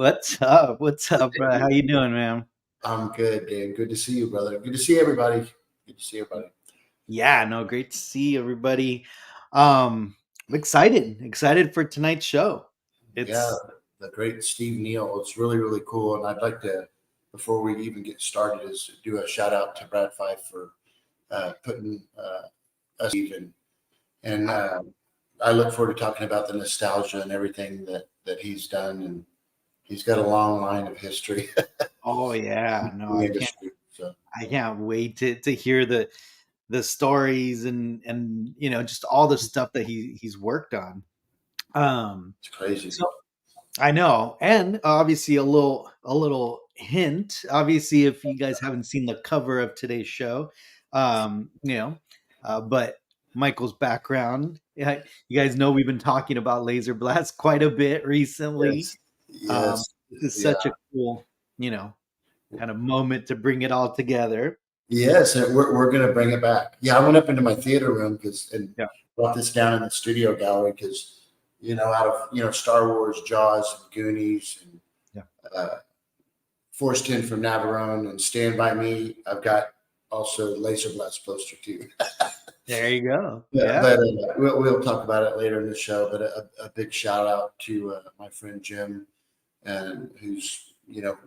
What's up? What's up, bro? How you doing, man? I'm good, Dan. Good to see you, brother. Good to see everybody. Good to see everybody. Yeah, no, great to see everybody. I'm excited for tonight's show. Yeah, It's the great Steve Neill. It's really, really cool. And I'd like to, before we even get started, is do a shout out to Brad Fife for putting us even. And I look forward to talking about the nostalgia and everything that he's done. And he's got a long line of history oh yeah, in no, the industry. So I can't wait to hear the stories and just all the stuff that he's worked on. it's crazy. So I know, and obviously a little hint. Obviously, if you guys haven't seen the cover of today's show, um, you know, but Michael's background. Yeah, you guys know we've been talking about Laserblast quite a bit recently. Yes. Um, Yes. this is Yeah. such a cool, kind of moment to bring it all together. Yes, and we're going to bring it back. Yeah, I went up into my theater room and Yeah, brought this down in the studio gallery because out of Star Wars, Jaws, and Goonies, and yeah. Forced In from Navarone, and Stand by Me. I've got also Laser Blast poster too. There you go. Yeah, Yeah, but we'll talk about it later in the show. But a big shout out to my friend Jim, and who's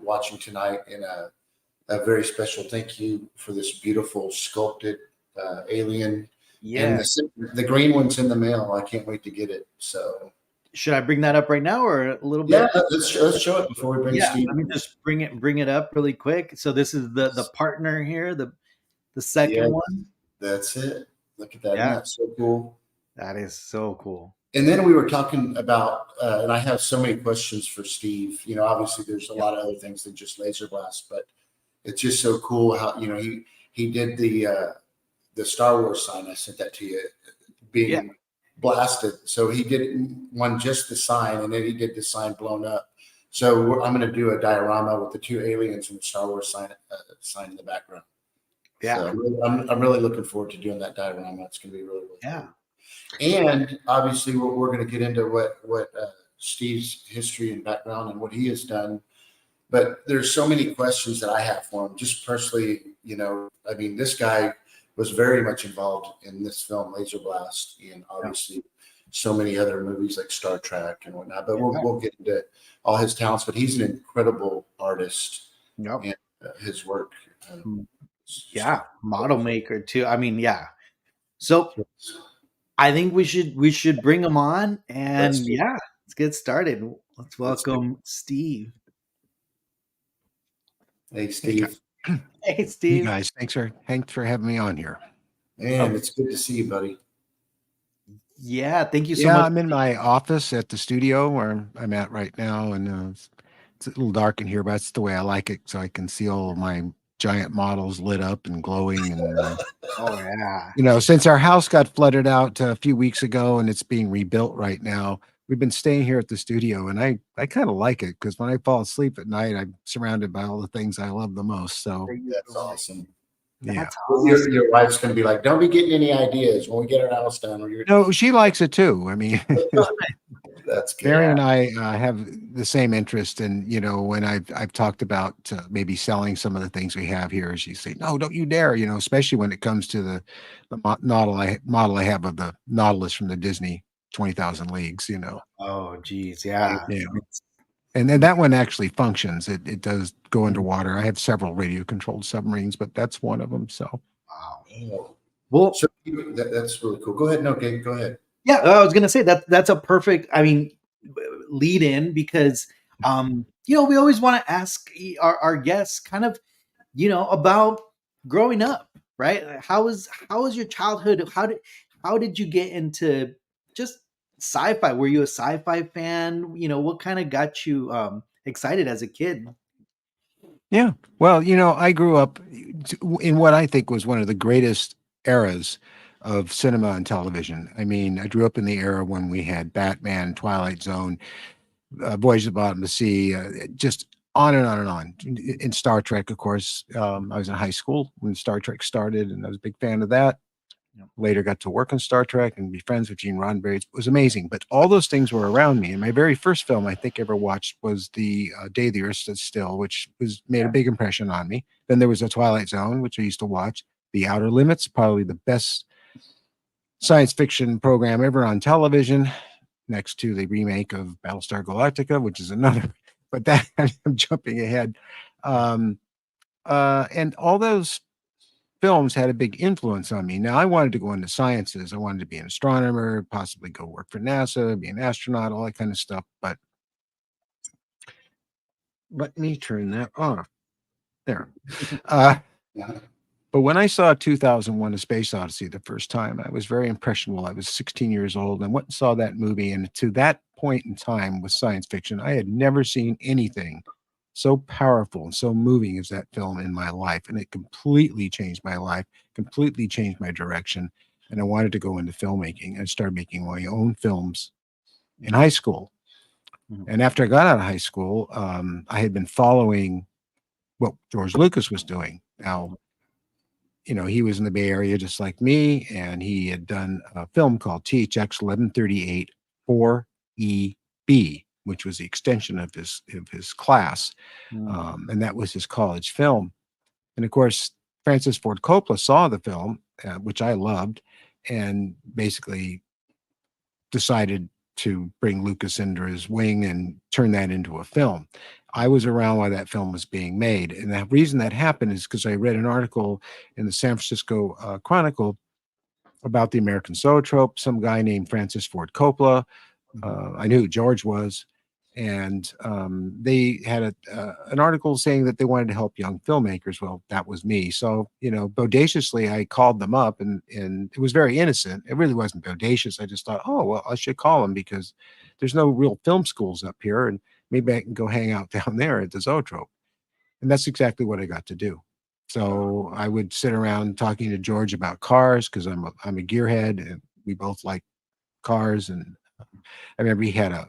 watching tonight, and a very special thank you for this beautiful sculpted alien. And yeah. the green one's in the mail. I can't wait to get it. So Should I bring that up right now or a little yeah, bit? let's show it before we bring Yeah, Steve. let me just bring it up really quick. So this is the partner here, the second Yeah, one. that's it. Look at that. Isn't Yeah, that so cool? that is so cool. And then we were talking about, and I have so many questions for Steve. Obviously there's a Yeah, lot of other things than just Laser Blast, but it's just so cool how he did the Star Wars sign. I sent that to you, yeah, being blasted. So he did one just the sign, and then he did the sign blown up. So I'm going to do a diorama with the two aliens and the Star Wars sign in the background. yeah, So I'm really looking forward to doing that diorama. It's going to be really, really yeah. cool. And obviously, we're going to get into what Steve's history and background and what he has done. But there's so many questions that I have for him, just personally. I mean, this guy was very much involved in this film, Laser Blast, and Yeah. obviously so many other movies like Star Trek and whatnot. But Yeah. we'll get into all his talents. But he's an incredible artist, Yep. and his work. Mm, Just yeah, model maker too. I mean, yeah. So I think we should bring him on, let's and do yeah, let's get started. Let's let's do. welcome Steve. Hey, Hey, Steve. Hey, hey Steve. guys, thanks for having me on here. Man, it's good to see you, buddy. Yeah, thank you so Yeah, much. I'm in my office at the studio where I'm at right now, and it's a little dark in here, but that's the way I like it, so I can see all of my giant models lit up and glowing. And Oh yeah, since our house got flooded out a few weeks ago, and it's being rebuilt right now, we've been staying here at the studio, and I kind of like it because when I fall asleep at night, I'm surrounded by all the things I love the most. So there you That's go. awesome. yeah. That's Your, awesome. your wife's going to be like, don't be getting any ideas when we get our house done. Or you're, No, she likes it too. I mean, that's good. Mary Yeah, and I have the same interest, and when I've talked about maybe selling some of the things we have here, she say, "No, don't you dare!" Especially when it comes to the model I have of the Nautilus from the Disney 20,000 Leagues. oh geez, yeah. Yeah, It's- and then that one actually functions. It does go Mhm. underwater. I have several radio controlled submarines, but that's one of them. So Wow. Oh, Well, so that's really cool. Go ahead. No, okay, go ahead. yeah, I was gonna say that's a perfect, I mean, lead in because we always want to ask our guests kind of, about growing up, right? How was your childhood? How did you get into just sci-fi? Were you a sci-fi fan? What kind of got you excited as a kid? yeah, well, I grew up in what I think was one of the greatest eras of cinema and television. I mean, I grew up in the era when we had Batman, Twilight Zone, Voyage to the Bottom of the Sea, just on and on and on. In Star Trek, of course, I was in high school when Star Trek started, and I was a big fan of that. Later got to work on Star Trek and be friends with Gene Roddenberry. It was amazing. But all those things were around me. And my very first film I think ever watched was the Day the Earth Stood Still, which was made a big impression on me. Then there was The Twilight Zone, which I used to watch. The Outer Limits, probably the best science fiction program ever on television, next to the remake of Battlestar Galactica, which is another. But that I'm jumping ahead. And all those films had a big influence on me. Now, I wanted to go into sciences. I wanted to be an astronomer, possibly go work for NASA, be an astronaut, all that kind of stuff. But let me turn that off. There. But when I saw 2001: A Space Odyssey the first time, I was very impressionable. I was 16 years old and went and saw that movie. And to that point in time with science fiction, I had never seen anything so powerful and so moving as that film in my life. And it completely changed my life, completely changed my direction. And I wanted to go into filmmaking and start making my own films in high school. And after I got out of high school, I had been following what George Lucas was doing. Now, he was in the Bay Area just like me, and he had done a film called THX 1138 4EB, which was the extension of his class. And that was his college film. And of course, Francis Ford Coppola saw the film, which I loved, and basically decided to bring Lucas under his wing and turn that into a film. I was around while that film was being made. And the reason that happened is because I read an article in the San Francisco Chronicle about the American Zoetrope, some guy named Francis Ford Coppola. I knew who George was. And they had an article saying that they wanted to help young filmmakers. Well, that was me. So, bodaciously, I called them up, and it was very innocent. It really wasn't bodacious. I just thought, oh, well, I should call them because there's no real film schools up here, and maybe I can go hang out down there at the Zoetrope. And that's exactly what I got to do. So I would sit around talking to George about cars because I'm a gearhead, and we both like cars. And I remember he had a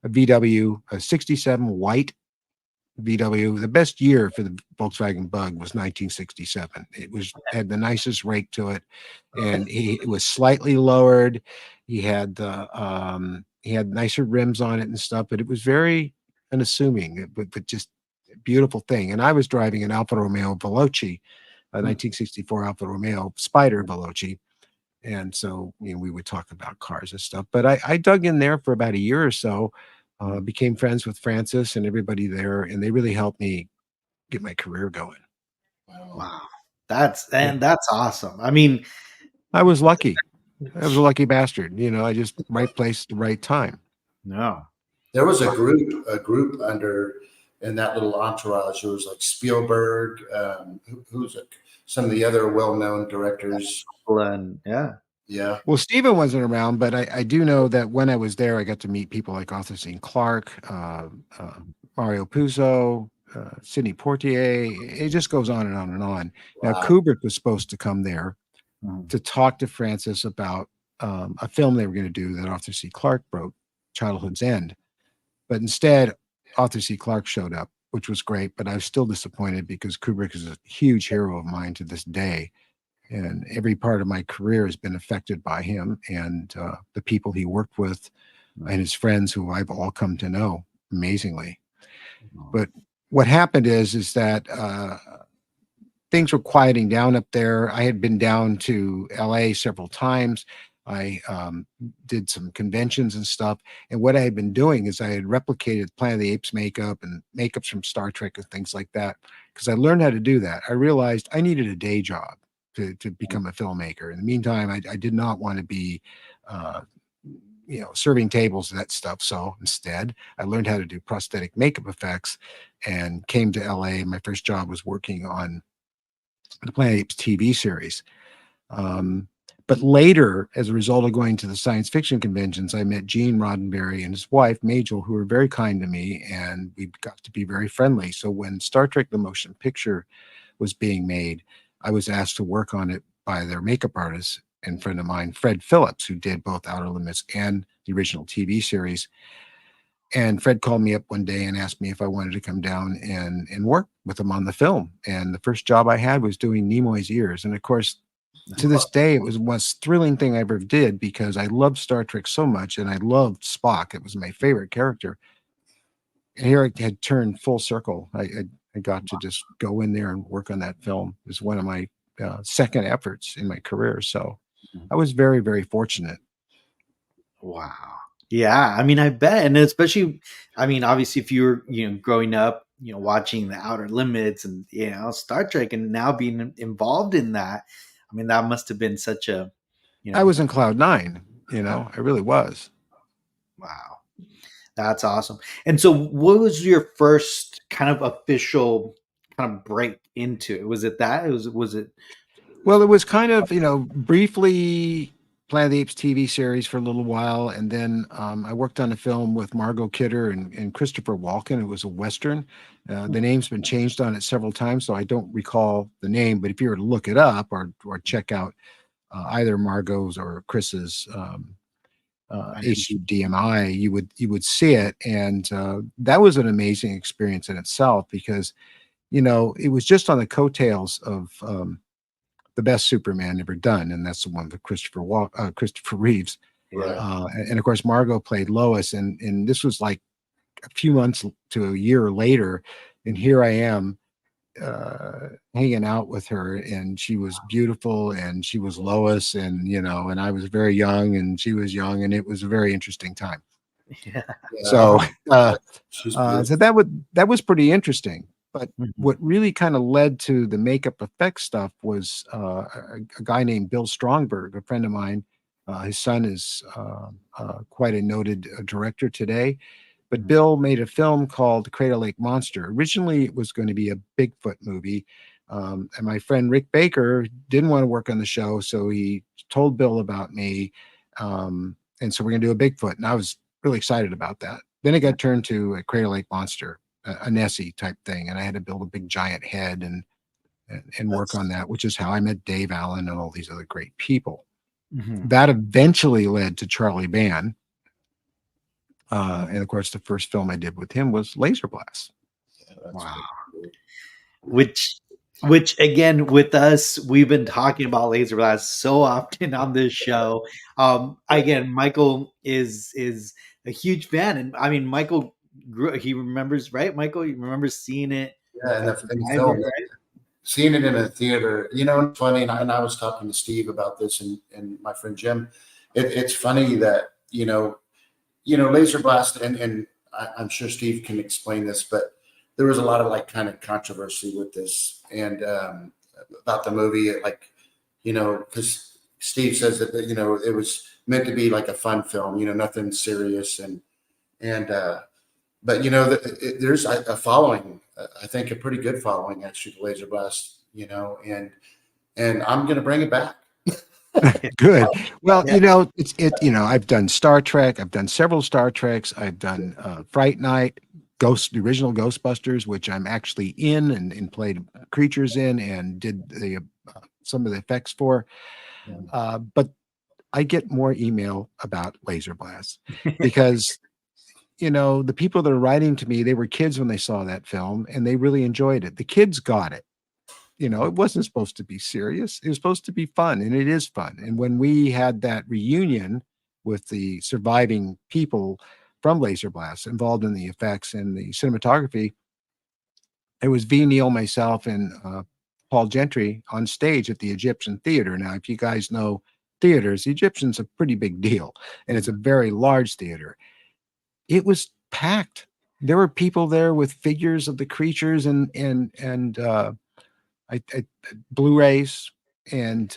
VW, a 67 white VW. The best year for the Volkswagen Bug was 1967. It had the nicest rake to it, and it was slightly lowered. He had nicer rims on it and stuff, but it was very unassuming, but just a beautiful thing. And I was driving an Alfa Romeo Veloce, a 1964 Alfa Romeo Spider Veloce. And so we would talk about cars and stuff. But I dug in there for about a year or so, became friends with Francis and everybody there, and they really helped me get my career going. Wow. That's awesome. I mean, I was lucky. I was a lucky bastard. I just right place at the right time. no. There was a group under in that little entourage. It was like Spielberg, who's it? Some of the other well-known directors. And Yeah. Well, Steven wasn't around, but I do know that when I was there, I got to meet people like Arthur C. Clarke, Mario Puzo, Sidney Poitier. It just goes on and on and on. Wow. Now, Kubrick was supposed to come there to talk to Francis about a film they were going to do that Arthur C. Clarke wrote, Childhood's End. But instead, Arthur C. Clarke showed up, which was great, but I was still disappointed because Kubrick is a huge hero of mine to this day. And every part of my career has been affected by him and the people he worked with and his friends who I've all come to know amazingly. But what happened is that things were quieting down up there. I had been down to LA several times. I did some conventions and stuff. And what I had been doing is I had replicated Planet of the Apes makeup and makeups from Star Trek and things like that. Because I learned how to do that. I realized I needed a day job to become a filmmaker. In the meantime, I did not want to be, serving tables and that stuff. So instead, I learned how to do prosthetic makeup effects and came to LA. My first job was working on the Planet Apes TV series. But later, as a result of going to the science fiction conventions, I met Gene Roddenberry and his wife, Majel, who were very kind to me, and we got to be very friendly. So when Star Trek The Motion Picture was being made, I was asked to work on it by their makeup artist and friend of mine, Fred Phillips, who did both Outer Limits and the original TV series. And Fred called me up one day and asked me if I wanted to come down and work with him on the film. And the first job I had was doing Nimoy's ears. And of course, To this day, it was the most thrilling thing I ever did because I loved Star Trek so much and I loved Spock. It was my favorite character. And here it had turned full circle. I got to just go in there and work on that film. It was one of my second efforts in my career. So I was very, very fortunate. Wow. Yeah, I mean, I bet, and especially, I mean, obviously, if you're, growing up, watching the Outer Limits and Star Trek, and now being involved in that, I mean, that must have been such a, you I know, was in cloud nine, I really was. wow, that's awesome. And so, what was your first kind of official kind of break into it? Was it that? Was it? Well, it was kind of, briefly Planet of the Apes TV series for a little while. And then I worked on a film with Margot Kidder and Christopher Walken. It was a Western. The name's been changed on it several times, so I don't recall the name. But if you were to look it up or check out either Margot's or Chris's HUDMI, you would see it. And that was an amazing experience in itself because, it was just on the coattails of the best Superman ever done, and that's the one with Christopher Reeves. Right. And of course, Margot played Lois, and this was like a few months to a year later, and here I am hanging out with her, and she was beautiful, and she was Lois, and I was very young, and she was young, and it was a very interesting time. Yeah. So, She's so beautiful. that was pretty interesting. But Mhm. what really kind of led to the makeup effects stuff was a guy named Bill Strongberg, a friend of mine. His son is quite a noted director today. But Mhm. Bill made a film called Crater Lake Monster. Originally, it was going to be a Bigfoot movie. And my friend Rick Baker didn't want to work on the show, so he told Bill about me. And so we're going to do a Bigfoot. And I was really excited about that. Then it got turned to a Crater Lake Monster, a Nessie type thing. And I had to build a big giant head and work That's on that, which is how I met Dave Allen and all these other great people. Mhm. That eventually led to Charlie Band. And of course, the first film I did with him was Laserblast. Wow. pretty cool. which which again, with us, we've been talking about Laser Blast so often on this show. Again, Michael is a huge fan, and I mean, Michael he remembers, right? Michael, you remember seeing it Yeah, at the in the drive-in, film, right? seeing it in a theater, it's funny. And I was talking to Steve about this and my friend Jim. It's funny that, Laser Blast, and I'm sure Steve can explain this, but there was a lot of like kind of controversy with this and about the movie, like, because Steve says that, it was meant to be like a fun film, nothing serious. And but there's a following, I think a pretty good following actually to Laser Blast, and I'm going to bring it back. Good. Well, Yeah. I've done Star Trek. I've done several Star Treks. I've done Fright Night, the original Ghostbusters, which I'm actually in and played creatures in and did the some of the effects for. But I get more email about Laser Blast because the people that are writing to me, they were kids when they saw that film and they really enjoyed it. The kids got it. It wasn't supposed to be serious. It was supposed to be fun, and it is fun. And when we had that reunion with the surviving people from Laser Blast involved in the effects and the cinematography, it was V. Neil, myself, and Paul Gentry on stage at the Egyptian Theater. Now, if you guys know theaters, the Egyptian's a pretty big deal, and it's a very large theater. It was packed. There were people there with figures of the creatures and I Blu-rays and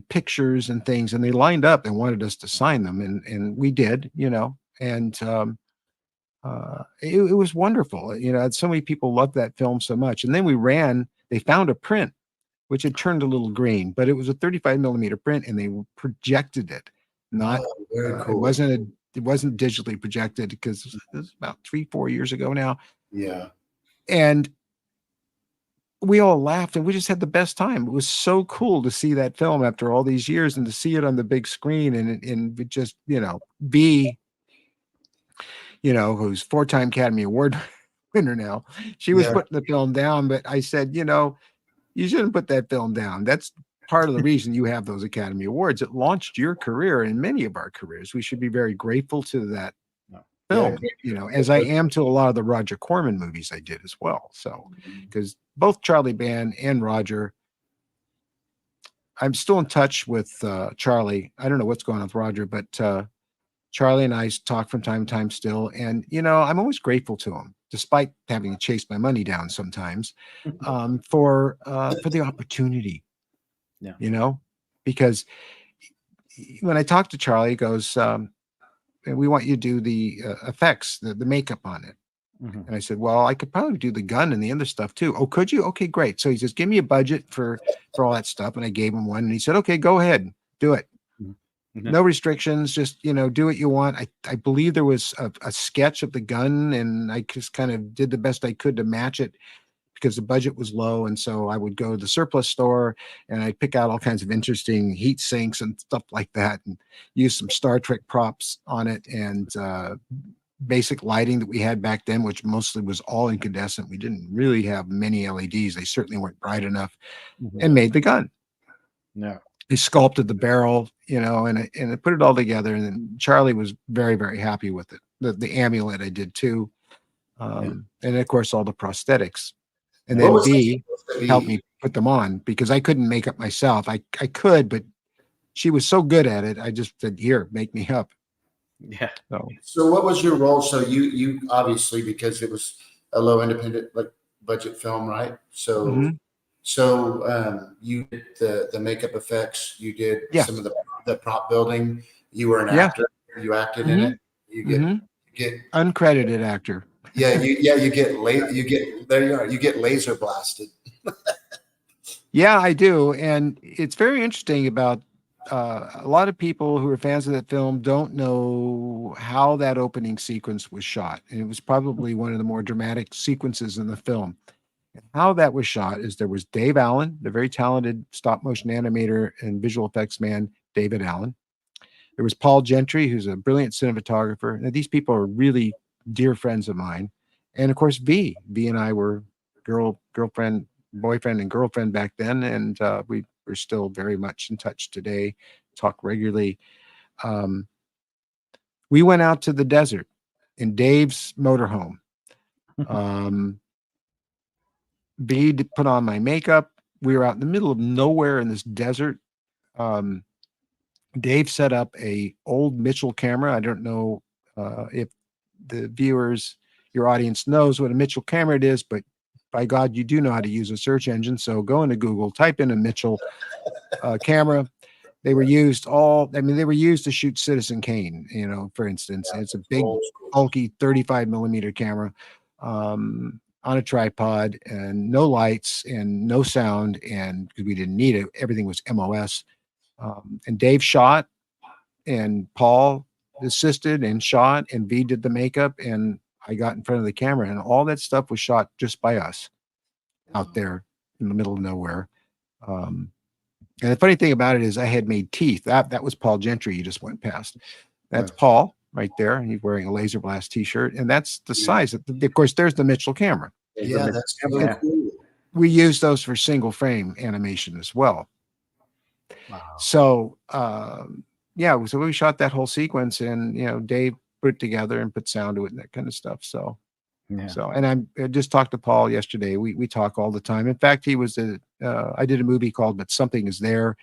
pictures and things, and they lined up and wanted us to sign them, and we did, and it was wonderful. So many people loved that film so much, and then they found a print which had turned a little green, but it was a 35 millimeter print, and they projected it. Not Oh, very it cool. it wasn't digitally projected because it was about 3-4 years ago now, Yeah. and we all laughed and we just had the best time. It was so cool to see that film after all these years and to see it on the big screen and just, be, who's 4-time Academy Award winner now. She was Yeah. putting the film down, but I said, you shouldn't put that film down. That's part of the reason you have those Academy Awards. It launched your career and many of our careers. We should be very grateful to that film, as I am to a lot of the Roger Corman movies I did as well. So, because both Charlie Band and Roger, I'm still in touch with Charlie. I don't know what's going on with Roger, but Charlie and I talk from time to time still. And, I'm always grateful to him, despite having to chase my money down sometimes, for the opportunity, because when I talk to Charlie, he goes, we want you to do the effects, the makeup on it. And I said, well, I could probably do the gun and the other stuff too. Oh, could you? Okay, great. So he says, give me a budget for all that stuff. And I gave him one and he said, okay, go ahead, do it. No restrictions, just, do what you want. I believe there was a sketch of the gun and I just kind of did the best I could to match it because the budget was low. And so I would go to the surplus store and I'd pick out all kinds of interesting heat sinks and stuff like that and use some Star Trek props on it and basic lighting that we had back then, which mostly was all incandescent. We didn't really have many LEDs. They certainly weren't bright enough, and made the gun. Yeah. He sculpted the barrel, and I put it all together. And then Charlie was very, very happy with it. The amulet I did too. And of course, all the prosthetics. And then V helped me put them on because I couldn't make up myself. I could, but she was so good at it. I just said, here, make me up. Yeah. So what was your role? So you obviously, because it was a low independent budget film, right? So you did the makeup effects, you did some of the prop building, you were an actor, you acted in it, you get uncredited actor. You get laser blasted. Yeah, I do. And it's very interesting about a lot of people who are fans of that film don't know how that opening sequence was shot. And it was probably one of the more dramatic sequences in the film. And how that was shot is there was Dave Allen, the very talented stop motion animator and visual effects man, David Allen. There was Paul Gentry, who's a brilliant cinematographer. Now, these people are really dear friends of mine. And of course, V and I were boyfriend and girlfriend back then. And we're still very much in touch today, talk regularly. We went out to the desert in Dave's motorhome. V put on my makeup. We were out in the middle of nowhere in this desert. Dave set up a old Mitchell camera. I don't know if the viewers, your audience knows what a Mitchell camera it is, but by God, you do know how to use a search engine. So go into Google, type in a Mitchell camera. They were used to shoot Citizen Kane, for instance. It's a big, bulky 35 millimeter camera on a tripod and no lights and no sound. And because we didn't need it, everything was MOS. And Dave shot and Paul assisted and shot and V did the makeup and I got in front of the camera and all that stuff was shot just by us out there in the middle of nowhere. And the funny thing about it is I had made teeth. That was Paul Gentry you just went past. That's Paul right there. And he's wearing a Laserblast t-shirt. And that's the size. Of course, there's the Mitchell camera. Yeah, that's cool. We use those for single frame animation as well. Wow. So, so we shot that whole sequence and, Dave put it together and put sound to it and that kind of stuff. So, and I just talked to Paul yesterday. We talk all the time. In fact, he was I did a movie called But Something Is There.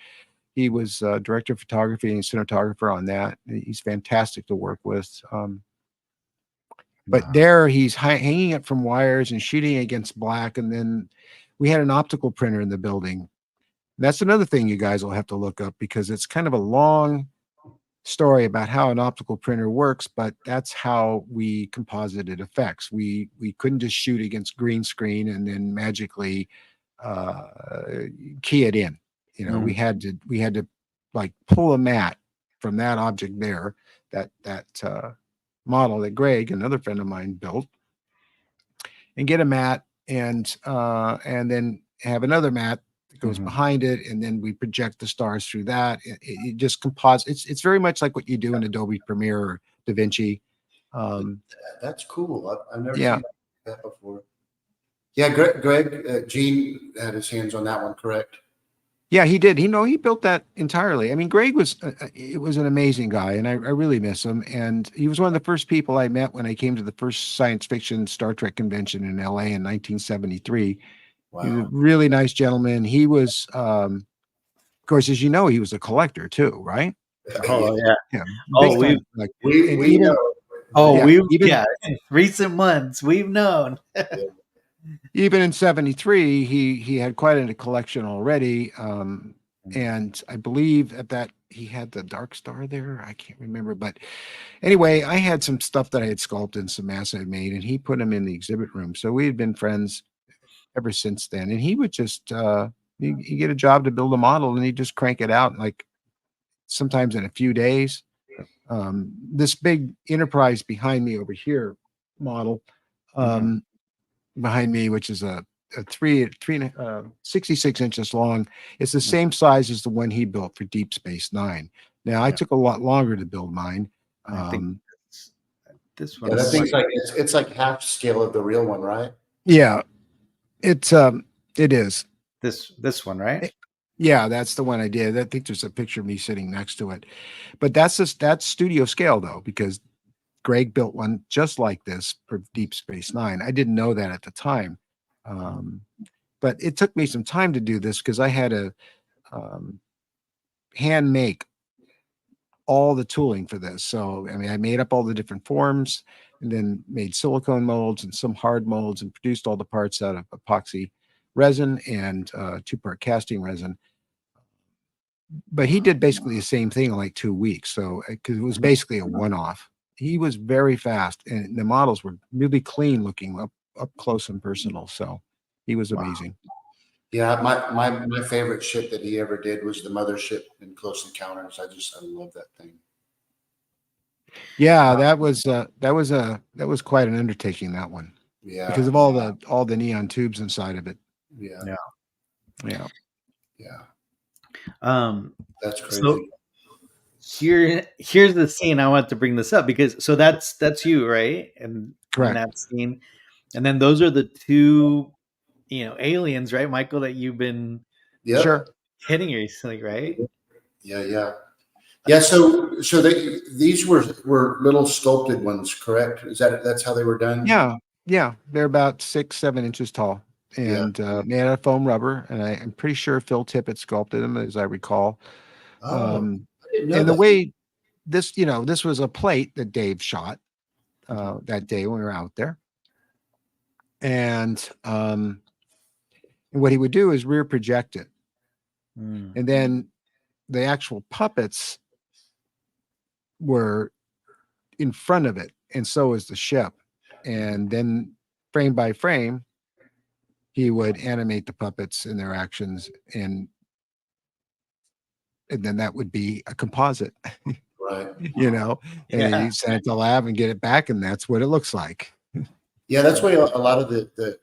He was director of photography and cinematographer on that. He's fantastic to work with. But there he's hanging it from wires and shooting against black. And then we had an optical printer in the building. That's another thing you guys will have to look up because it's kind of a long story about how an optical printer works, but that's how we composited effects. We couldn't just shoot against green screen and then magically key it in. We had to like pull a mat from that object there, that model that Greg, another friend of mine, built, and get a mat and then have another mat that goes behind it, and then we project the stars through that. It just composites. It's very much like what you do in Adobe Premiere or DaVinci. That's cool. I've never seen that before. Yeah, Greg, Gene had his hands on that one, correct? Yeah, he did. He built that entirely. I mean, Greg was it was an amazing guy, and I really miss him. And he was one of the first people I met when I came to the first science fiction Star Trek convention in LA in 1973. He was a Wow. really nice gentleman. He was, of course, as you know, he was a collector too, right? Yeah. Oh yeah. Yeah, Oh, big time collector. And We know. even oh yeah, we even yeah. In recent months, we've known. Yeah. even in 73, he had quite a collection already. And I believe at that he had the Dark Star there. I can't remember, but anyway, I had some stuff that I had sculpted and some masks I had made, and he put them in the exhibit room. So we had been friends ever since then. And he would just he get a job to build a model, and he'd just crank it out like sometimes in a few days. This big Enterprise behind me over here model, Mhm. um, behind me, which is a 66 inches long. It's the same size as the one he built for Deep Space Nine. Now I Yeah, took a lot longer to build mine. I think Um, this, this Yeah, that one's thing's this, like like it's like half scale of the real one, right? yeah, it's it is. this one, right? Eh, Yeah, that's the one I did. I think there's a picture of me sitting next to it. But that's studio scale though, because Greg built one just like this for Deep Space Nine. I didn't know that at the time. Um, but it took me some time to do this because I had to um, hand make all the tooling for this. So, I mean, I made up all the different forms and then made silicone molds and some hard molds and produced all the parts out of epoxy resin and two-part casting resin. But he did basically the same thing in like 2 weeks. So, because it was basically a one-off. He was very fast, and the models were really clean looking up close and personal. So, he was Wow. amazing. Yeah, my favorite ship that he ever did was the mothership in Close Encounters. I love that thing. Yeah, that was quite an undertaking, that one, because Yeah, of all the neon tubes inside of it. yeah, Yeah. Yeah. yeah. Um. That's So crazy. here's the scene. I want to bring this up because so that's you, right? And in Correct. that scene, and then those are the two, aliens, right, Michael, that you've been Yep. Sure. hitting recently, right? Yeah, yeah. Yeah, so these were little sculpted ones, correct? That's how they were done? Yeah. Yeah. They're about 6, 7 inches tall Yeah. and made out of foam rubber. And I'm pretty sure Phil Tippett sculpted them, as I recall. Oh, Um, I didn't know and the that. way this was a plate that Dave shot that day when we were out there. And what he would do is rear project it. Mm. And then the actual puppets were in front of it, and so is the ship. And then frame by frame, he would animate the puppets and their actions, and then that would be a composite, Right. you know. And then Yeah. you send it to lab and get it back, and that's what it looks like. Yeah, that's why a lot of the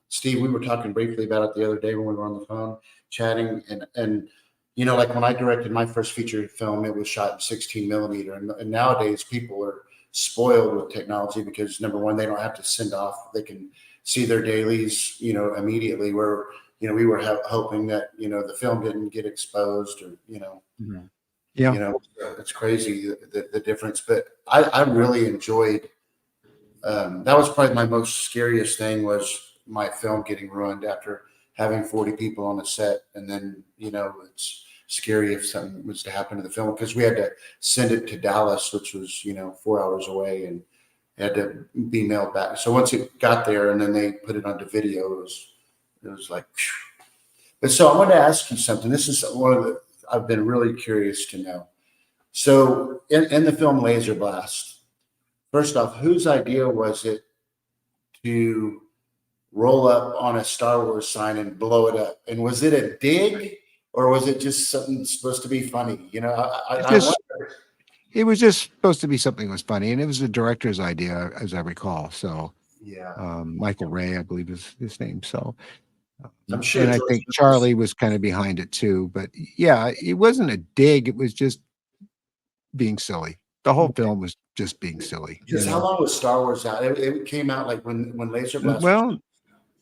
Steve, we were talking briefly about it the other day when we were on the phone chatting, and like when I directed my first feature film, it was shot in 16 millimeter, and nowadays people are spoiled with technology because number one, they don't have to send off; they can see their dailies, immediately. Where we were hoping that the film didn't get exposed, or Mhm. Yeah. it's crazy the difference. But I really enjoyed. That was probably my most scariest thing was my film getting ruined after having 40 people on the set. And then, it's scary if something was to happen to the film because we had to send it to Dallas, which was, 4 hours away, and had to be mailed back. So once it got there and then they put it onto video, it was like, phew. But so I wanted to ask you something. This is one of the, I've been really curious to know. So in the film Laserblast, first off, whose idea was it to roll up on a Star Wars sign and blow it up? And was it a dig, or was it just something supposed to be funny? It I just wonder. it was just supposed to be something that was funny, and it was the director's idea, as I recall. So Yeah, Michael Ray, I believe is his name. So I'm sure and I George think Lucas. Charlie was kind of behind it too. But yeah, it wasn't a dig. It was just being silly. The whole film was just being silly, Because how long was Star Wars out? It came out like when Laser Blast was. Well,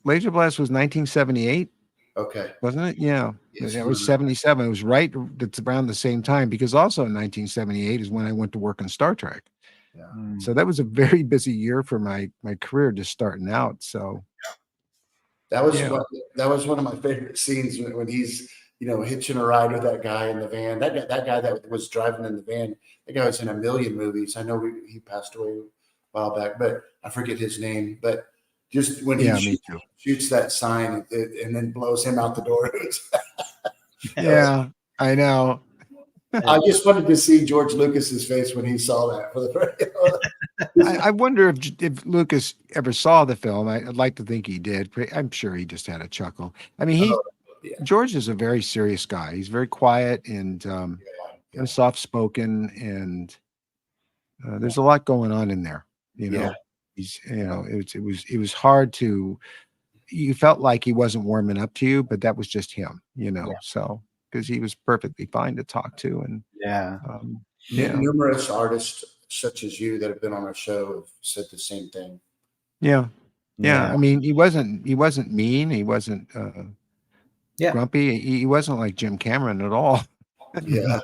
Laser Blast was 1978. Okay. wasn't it? Yeah. Yes. It was 77. It was right. It's around the same time because also in 1978 is when I went to work on Star Trek. Yeah. Mm. So that was a very busy year for my career just starting out. So That was yeah. what that was one of my favorite scenes when he's hitching a ride with that guy in the van. That guy that was driving in the van. That guy was in a million movies. I know he passed away a while back, but I forget his name. But just when he Yeah, me too. shoots that sign and then blows him out the door. Yeah, I know. I just wanted to see George Lucas's face when he saw that for the first. I wonder if Lucas ever saw the film. I'd like to think he did. But I'm sure he just had a chuckle. I mean, Oh, yeah, George is a very serious guy. He's very quiet and yeah, soft spoken, and there's a lot going on in there. You yeah. know, it was hard to. You felt like he wasn't warming up to you, but that was just him. Yeah. So because he was perfectly fine to talk to, and Yeah. yeah, Numerous artists such as you that have been on our show have said the same thing. yeah, yeah. Yeah. I mean, he wasn't mean. He wasn't Yeah. grumpy. He wasn't like Jim Cameron at all. Yeah,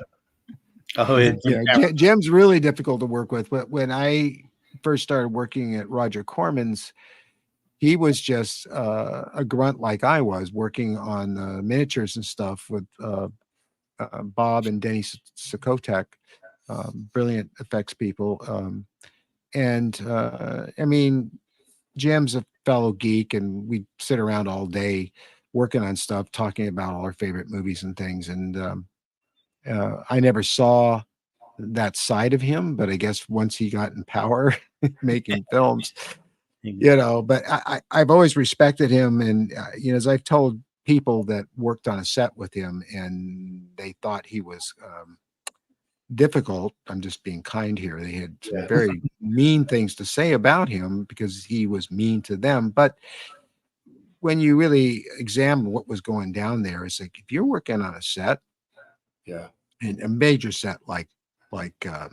Oh, yeah. Jim Yeah, Cameron. Jim's really difficult to work with. But when I first started working at Roger Corman's, he was just a grunt like I was, working on miniatures and stuff with Bob and Denny Sokotek, brilliant effects people. And I mean, Jim's a fellow geek, and we sit around all day working on stuff, talking about all our favorite movies and things. And I never saw that side of him, but I guess once he got in power making films, but I've always respected him. And, as I've told people that worked on a set with him and they thought he was difficult, I'm just being kind here. They had some yeah, very mean things to say about him because he was mean to them. But when you really examine what was going down there, it's like if you're working on a set, yeah. and a major set like God,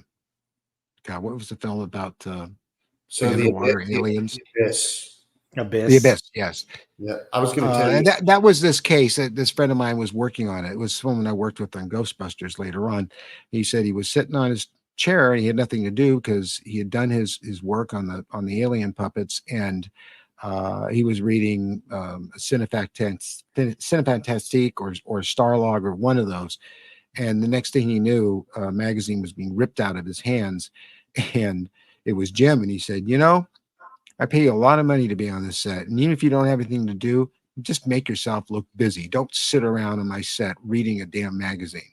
what was the film about the So underwater aliens? Abyss. The Abyss. Abyss, yes. Yeah, I was going to tell you. And that was this case that this friend of mine was working on. It was someone I worked with on Ghostbusters later on. He said he was sitting on his chair and he had nothing to do because he had done his work on the alien puppets, and he was reading Cinefantastique or Starlog or one of those. And the next thing he knew, a magazine was being ripped out of his hands, and it was Jim. And he said, I pay you a lot of money to be on this set. And even if you don't have anything to do, just make yourself look busy. Don't sit around on my set reading a damn magazine.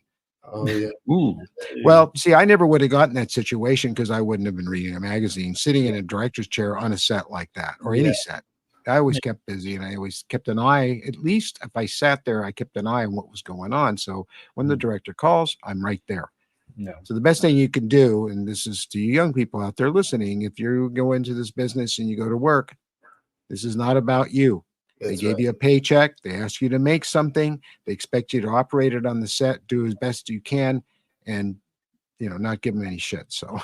Oh yeah, Ooh. Well, see, I never would have gotten that situation because I wouldn't have been reading a magazine, sitting in a director's chair on a set like that or yeah, any set. I always kept busy, and I always kept an eye. At least if I sat there, I kept an eye on what was going on. So when the director calls, I'm right there. No. So the best thing you can do, and this is to you young people out there listening, if you go into this business and you go to work, this is not about you. They that's gave right. you a paycheck. They ask you to make something. They expect you to operate it on the set, do as best you can, and not give them any shit. So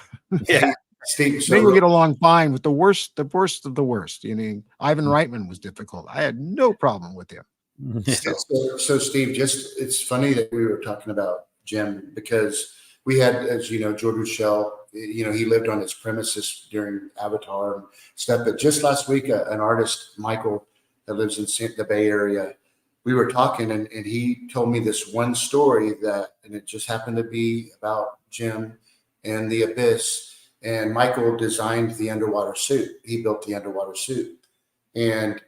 Yeah. Steve, then you'll so get along fine with the worst of the worst. Ivan Reitman was difficult. I had no problem with him. so Steve, it's funny that we were talking about Jim because we had, as you know, George Rochelle. He lived on his premises during Avatar and stuff. But just last week, an artist, Michael, that lives in the Bay Area, we were talking, and he told me this one story and it just happened to be about Jim and the Abyss. And Michael designed the underwater suit. He built the underwater suit, and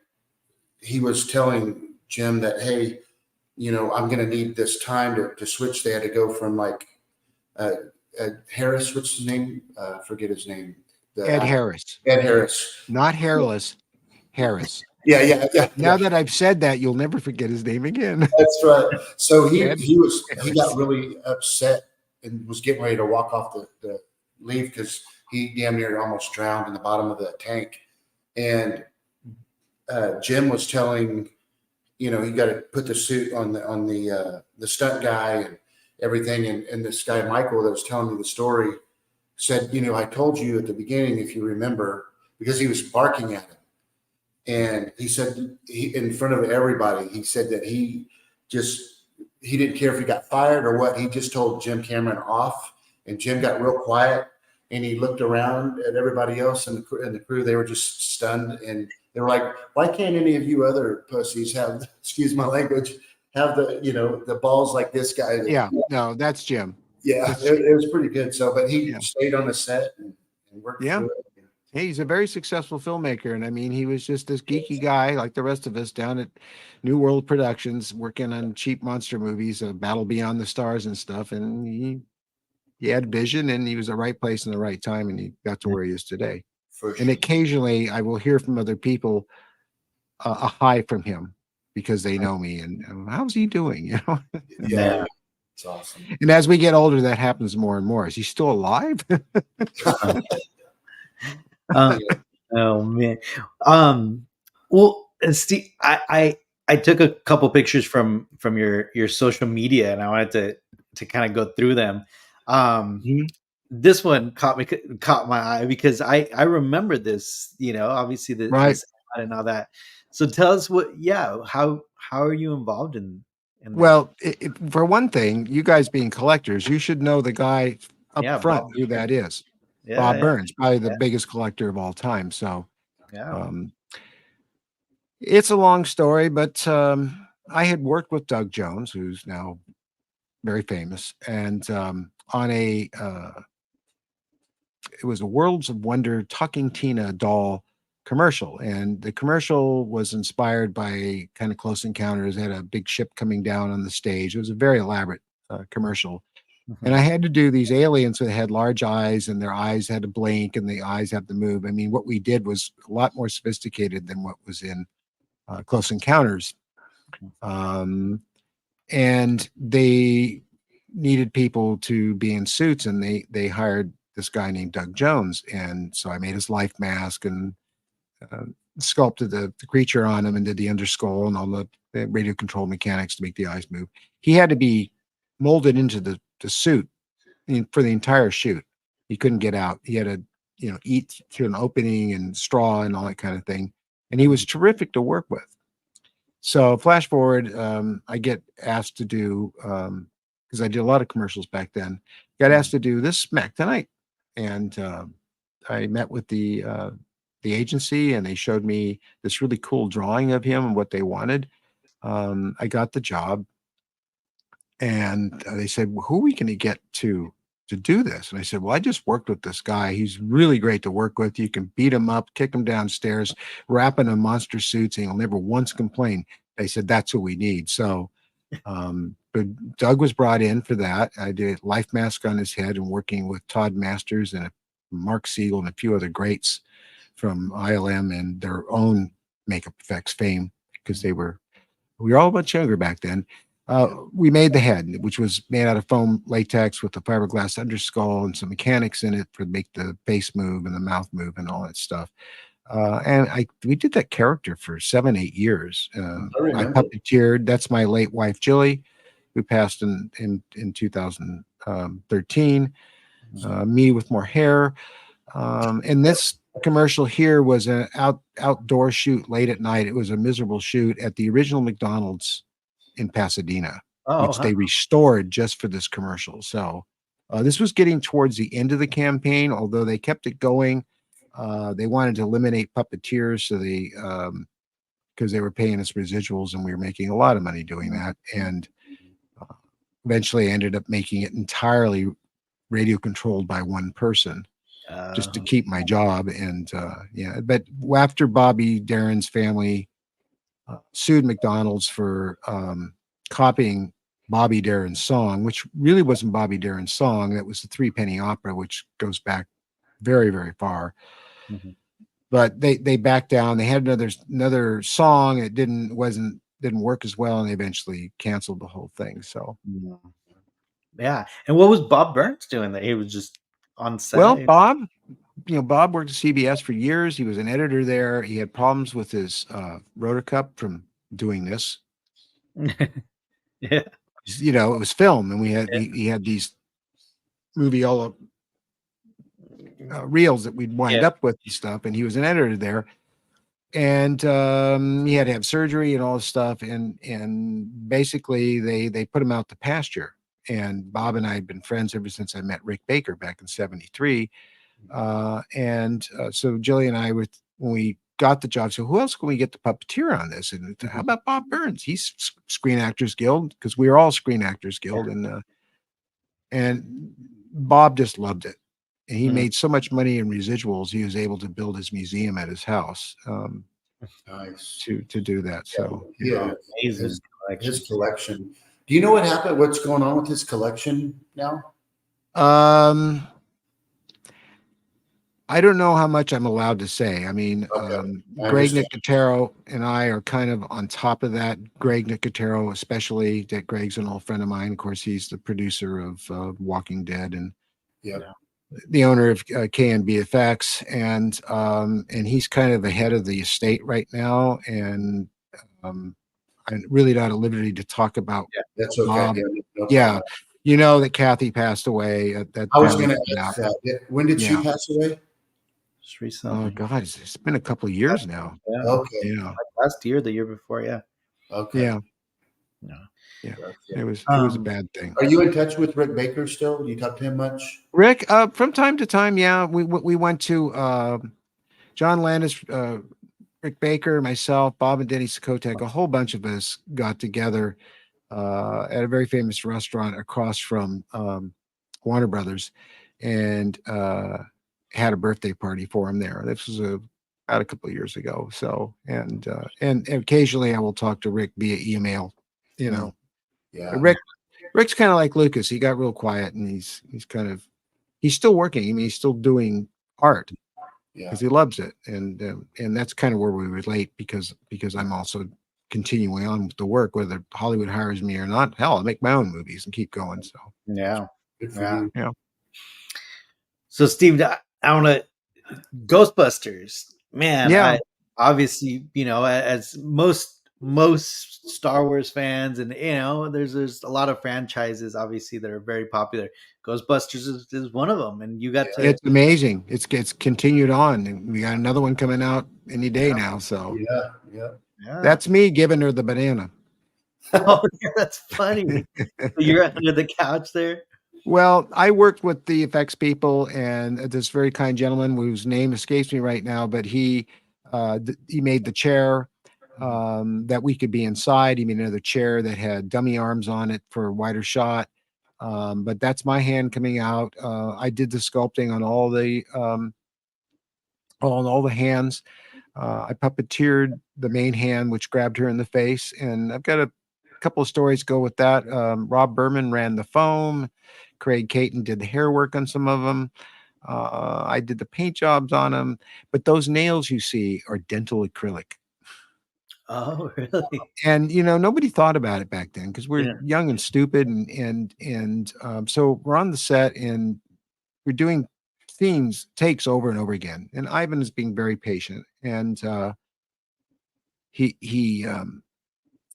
he was telling Jim that, hey, I'm going to need this time to switch. They had to go from like Harris, what's his name? Forget his name. Ed Harris, Ed Harris. not hairless, Harris. Yeah. Now that I've said that, you'll never forget his name again. That's right. So he Ed he got Harris. really upset and was getting ready to walk off the leave because he damn near almost drowned in the bottom of the tank. And Jim was telling, he got to put the suit on the stunt guy and everything. And this guy, Michael, that was telling me the story said, I told you at the beginning, if you remember, because he was barking at him. And he said in front of everybody, he said that he didn't care if he got fired or what. He just told Jim Cameron off, and Jim got real quiet, and he looked around at everybody else and the crew. They were just stunned, and they were like, "Why can't any of you other pussies have, excuse my language, have the balls like this guy?" Yeah, no, that's Jim. Yeah, That's it was pretty good. So, but he yeah. stayed on the set and worked Yeah. through it. Hey, he's a very successful filmmaker, and I mean, he was just this geeky guy like the rest of us down at New World Productions, working on cheap monster movies, Battle Beyond the Stars and stuff. And he had vision, and he was the right place in the right time, and he got to where he is today. For And sure. occasionally, I will hear from other people a hi from him because they know me, and how's he doing? You know. Yeah, it's awesome. And as we get older, that happens more and more. Is he still alive? Uh, oh man. Well, Steve, I took a couple pictures from your social media, and I wanted to kind of go through them. Mhm. This one caught my eye because I remember this. Obviously Right. this ad and all that. So tell us how are you involved in that? Well, for one thing, you guys being collectors, you should know the guy up Yeah, front Bob. who that is. Yeah, Bob yeah, Burns, probably the yeah, biggest collector of all time. So yeah. um, it's a long story, but I had worked with Doug Jones, who's now very famous, and on it was a Worlds of Wonder Talking Tina doll commercial, and the commercial was inspired by kind of Close Encounters. It had a big ship coming down on the stage. It was a very elaborate commercial, and I Mhm. had to do these aliens that had large eyes, and their eyes had to blink, and the eyes had to move. I mean, what we did was a lot more sophisticated than what was in Close Encounters, um, and they needed people to be in suits, and they hired this guy named Doug Jones, and so I made his life mask and uh, sculpted the creature on him and did the underskull and all the radio control mechanics to make the eyes move. He had to be molded into the suit for the entire shoot. He couldn't get out. He had to, eat through an opening and straw and all that kind of thing. And he was terrific to work with. So flash forward, I get asked to do because I did a lot of commercials back then. Got asked to do this Smack Tonight, and I met with the agency, and they showed me this really cool drawing of him and what they wanted. I got the job, and they said, well, "Who are we going to get to do this?" And I said, "Well, I just worked with this guy. He's really great to work with. You can beat him up, kick him downstairs, wrap him in monster suits, and he'll never once complain." They said, "That's what we need." So, but Doug was brought in for that. I did a life mask on his head and working with Todd Masters and Mark Siegel and a few other greats from ILM and their own makeup effects fame because we were all much younger back then. We made the head, which was made out of foam latex with a fiberglass underskull and some mechanics in it for make the face move and the mouth move and all that stuff. And we did that character for 7-8 years. I I remember. puppeteered. That's my late wife Jilly, who passed in 2013. Me with more hair. And this commercial here was an outdoor shoot late at night. It was a miserable shoot at the original McDonald's in Pasadena, Oh, which they restored just for this commercial. So this was getting towards the end of the campaign, although they kept it going. They wanted to eliminate puppeteers, so because they were paying us residuals, and we were making a lot of money doing that. And uh, eventually, I ended up making it entirely radio controlled by one person just to uh, keep my job. And yeah, but after Bobby Darin's family sued McDonald's for copying Bobby Darin's song, which really wasn't Bobby Darin's song. That was the Three Penny Opera, which goes back very, very far. mhm. But they backed down. They had another song. It didn't work as well, and they eventually canceled the whole thing. So, Mm. Yeah. And what was Bob Burns doing there? He was just on well, set. Bob worked at CBS for years. He was an editor there. He had problems with his rotor cup from doing this. Yeah. It was film, and he had these movie all reels that we'd wind Yeah. up with and stuff. And he was an editor there, and he had to have surgery and all this stuff, and basically they put him out to pasture. And Bob and I had been friends ever since I met Rick Baker back in '73. So Jillian and I, when we got the job, so who else can we get the puppeteer on this? And how about Bob Burns? He's Screen Actors Guild, because we were all Screen Actors Guild, and Bob just loved it. And he made so much money in residuals, he was able to build his museum at his house Nice. to do that. So Yeah, His his collection. Do you know what happened? What's going on with his collection now? I don't know how much I'm allowed to say. I mean, I Greg understand. Nicotero and I are kind of on top of that. Greg Nicotero, especially, that Greg's an old friend of mine. Of course, he's the producer of Walking Dead and Yeah. the owner of KNB Effects, and he's kind of ahead of the estate right now. And I'm really not at liberty to talk about That's okay. Bob. Yeah, no Yeah, problem. you know that Kathy passed away. That I was family going to put ask out. that. When did she Yeah. pass away? Just Oh recently. God, it's been a couple of years now. Yeah. Okay. Yeah, Like last year, the year before, yeah. Okay. yeah, Yeah. yeah. Okay. It was a Um, bad thing. Are you in touch with Rick Baker still? Do you talk to him much? Rick, from time to time, yeah, we went to John Landis, Rick Baker, myself, Bob and Denny Sokotek, a whole bunch of us got together at a very famous restaurant across from Warner Brothers, and had a birthday party for him there. This was about a couple of years ago. So, and occasionally I will talk to Rick via email. You know, Yeah. Rick's kind of like Lucas. He got real quiet, and he's still working. I mean, he's still doing art Yeah. because he loves it, and that's kind of where we relate, because I'm also continuing on with the work, whether Hollywood hires me or not. Hell, I'll make my own movies and keep going. So yeah. Good for Yeah. you. So, Steve, I want to Ghostbusters. Man, Yeah. I obviously, as most Star Wars fans, and there's a lot of franchises obviously that are very popular. Ghostbusters is one of them, and you got to It's amazing. It's continued on, and we got another one coming out any day Yeah. now. So Yeah. Yeah. yeah. that's me giving her the banana. Oh, yeah, that's funny. You're under the couch there. Well, I worked with the effects people, and this very kind gentleman whose name escapes me right now, but he made the chair that we could be inside. He made another chair that had dummy arms on it for a wider shot. But that's my hand coming out. I did the sculpting on all the on all the hands. I puppeteered the main hand, which grabbed her in the face, and I've got a couple of stories go with that. Rob Berman ran the foam. Craig Caton did the hair work on some of them. I did the paint jobs on them, but those nails you see are dental acrylic. Oh, really? And nobody thought about it back then because we're Yeah. young and stupid, and so we're on the set and we're doing takes over and over again. And Ivan is being very patient, and he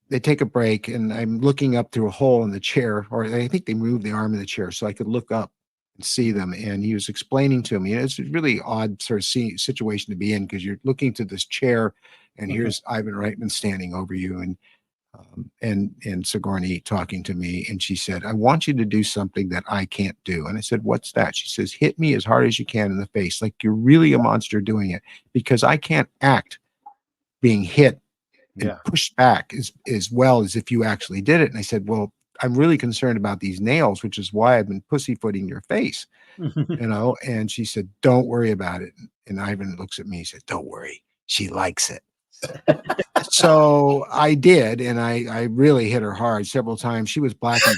they take a break, and I'm looking up through a hole in the chair, or I think they moved the arm of the chair so I could look up and see them. And he was explaining to me, and it's a really odd sort of situation to be in, because you're looking to this chair, and here's Ivan Reitman standing over you, and Sigourney talking to me, and she said, "I want you to do something that I can't do." And I said, "What's that?" She says, "Hit me as hard as you can in the face, like you're really a monster doing it, because I can't act being hit and Yeah. pushed back as well as if you actually did it." And I said, "Well, I'm really concerned about these nails, which is why I've been pussyfooting your face." And she said, "Don't worry about it." And Ivan looks at me and said, "Don't worry, she likes it." So I did, and I really hit her hard several times. She was black and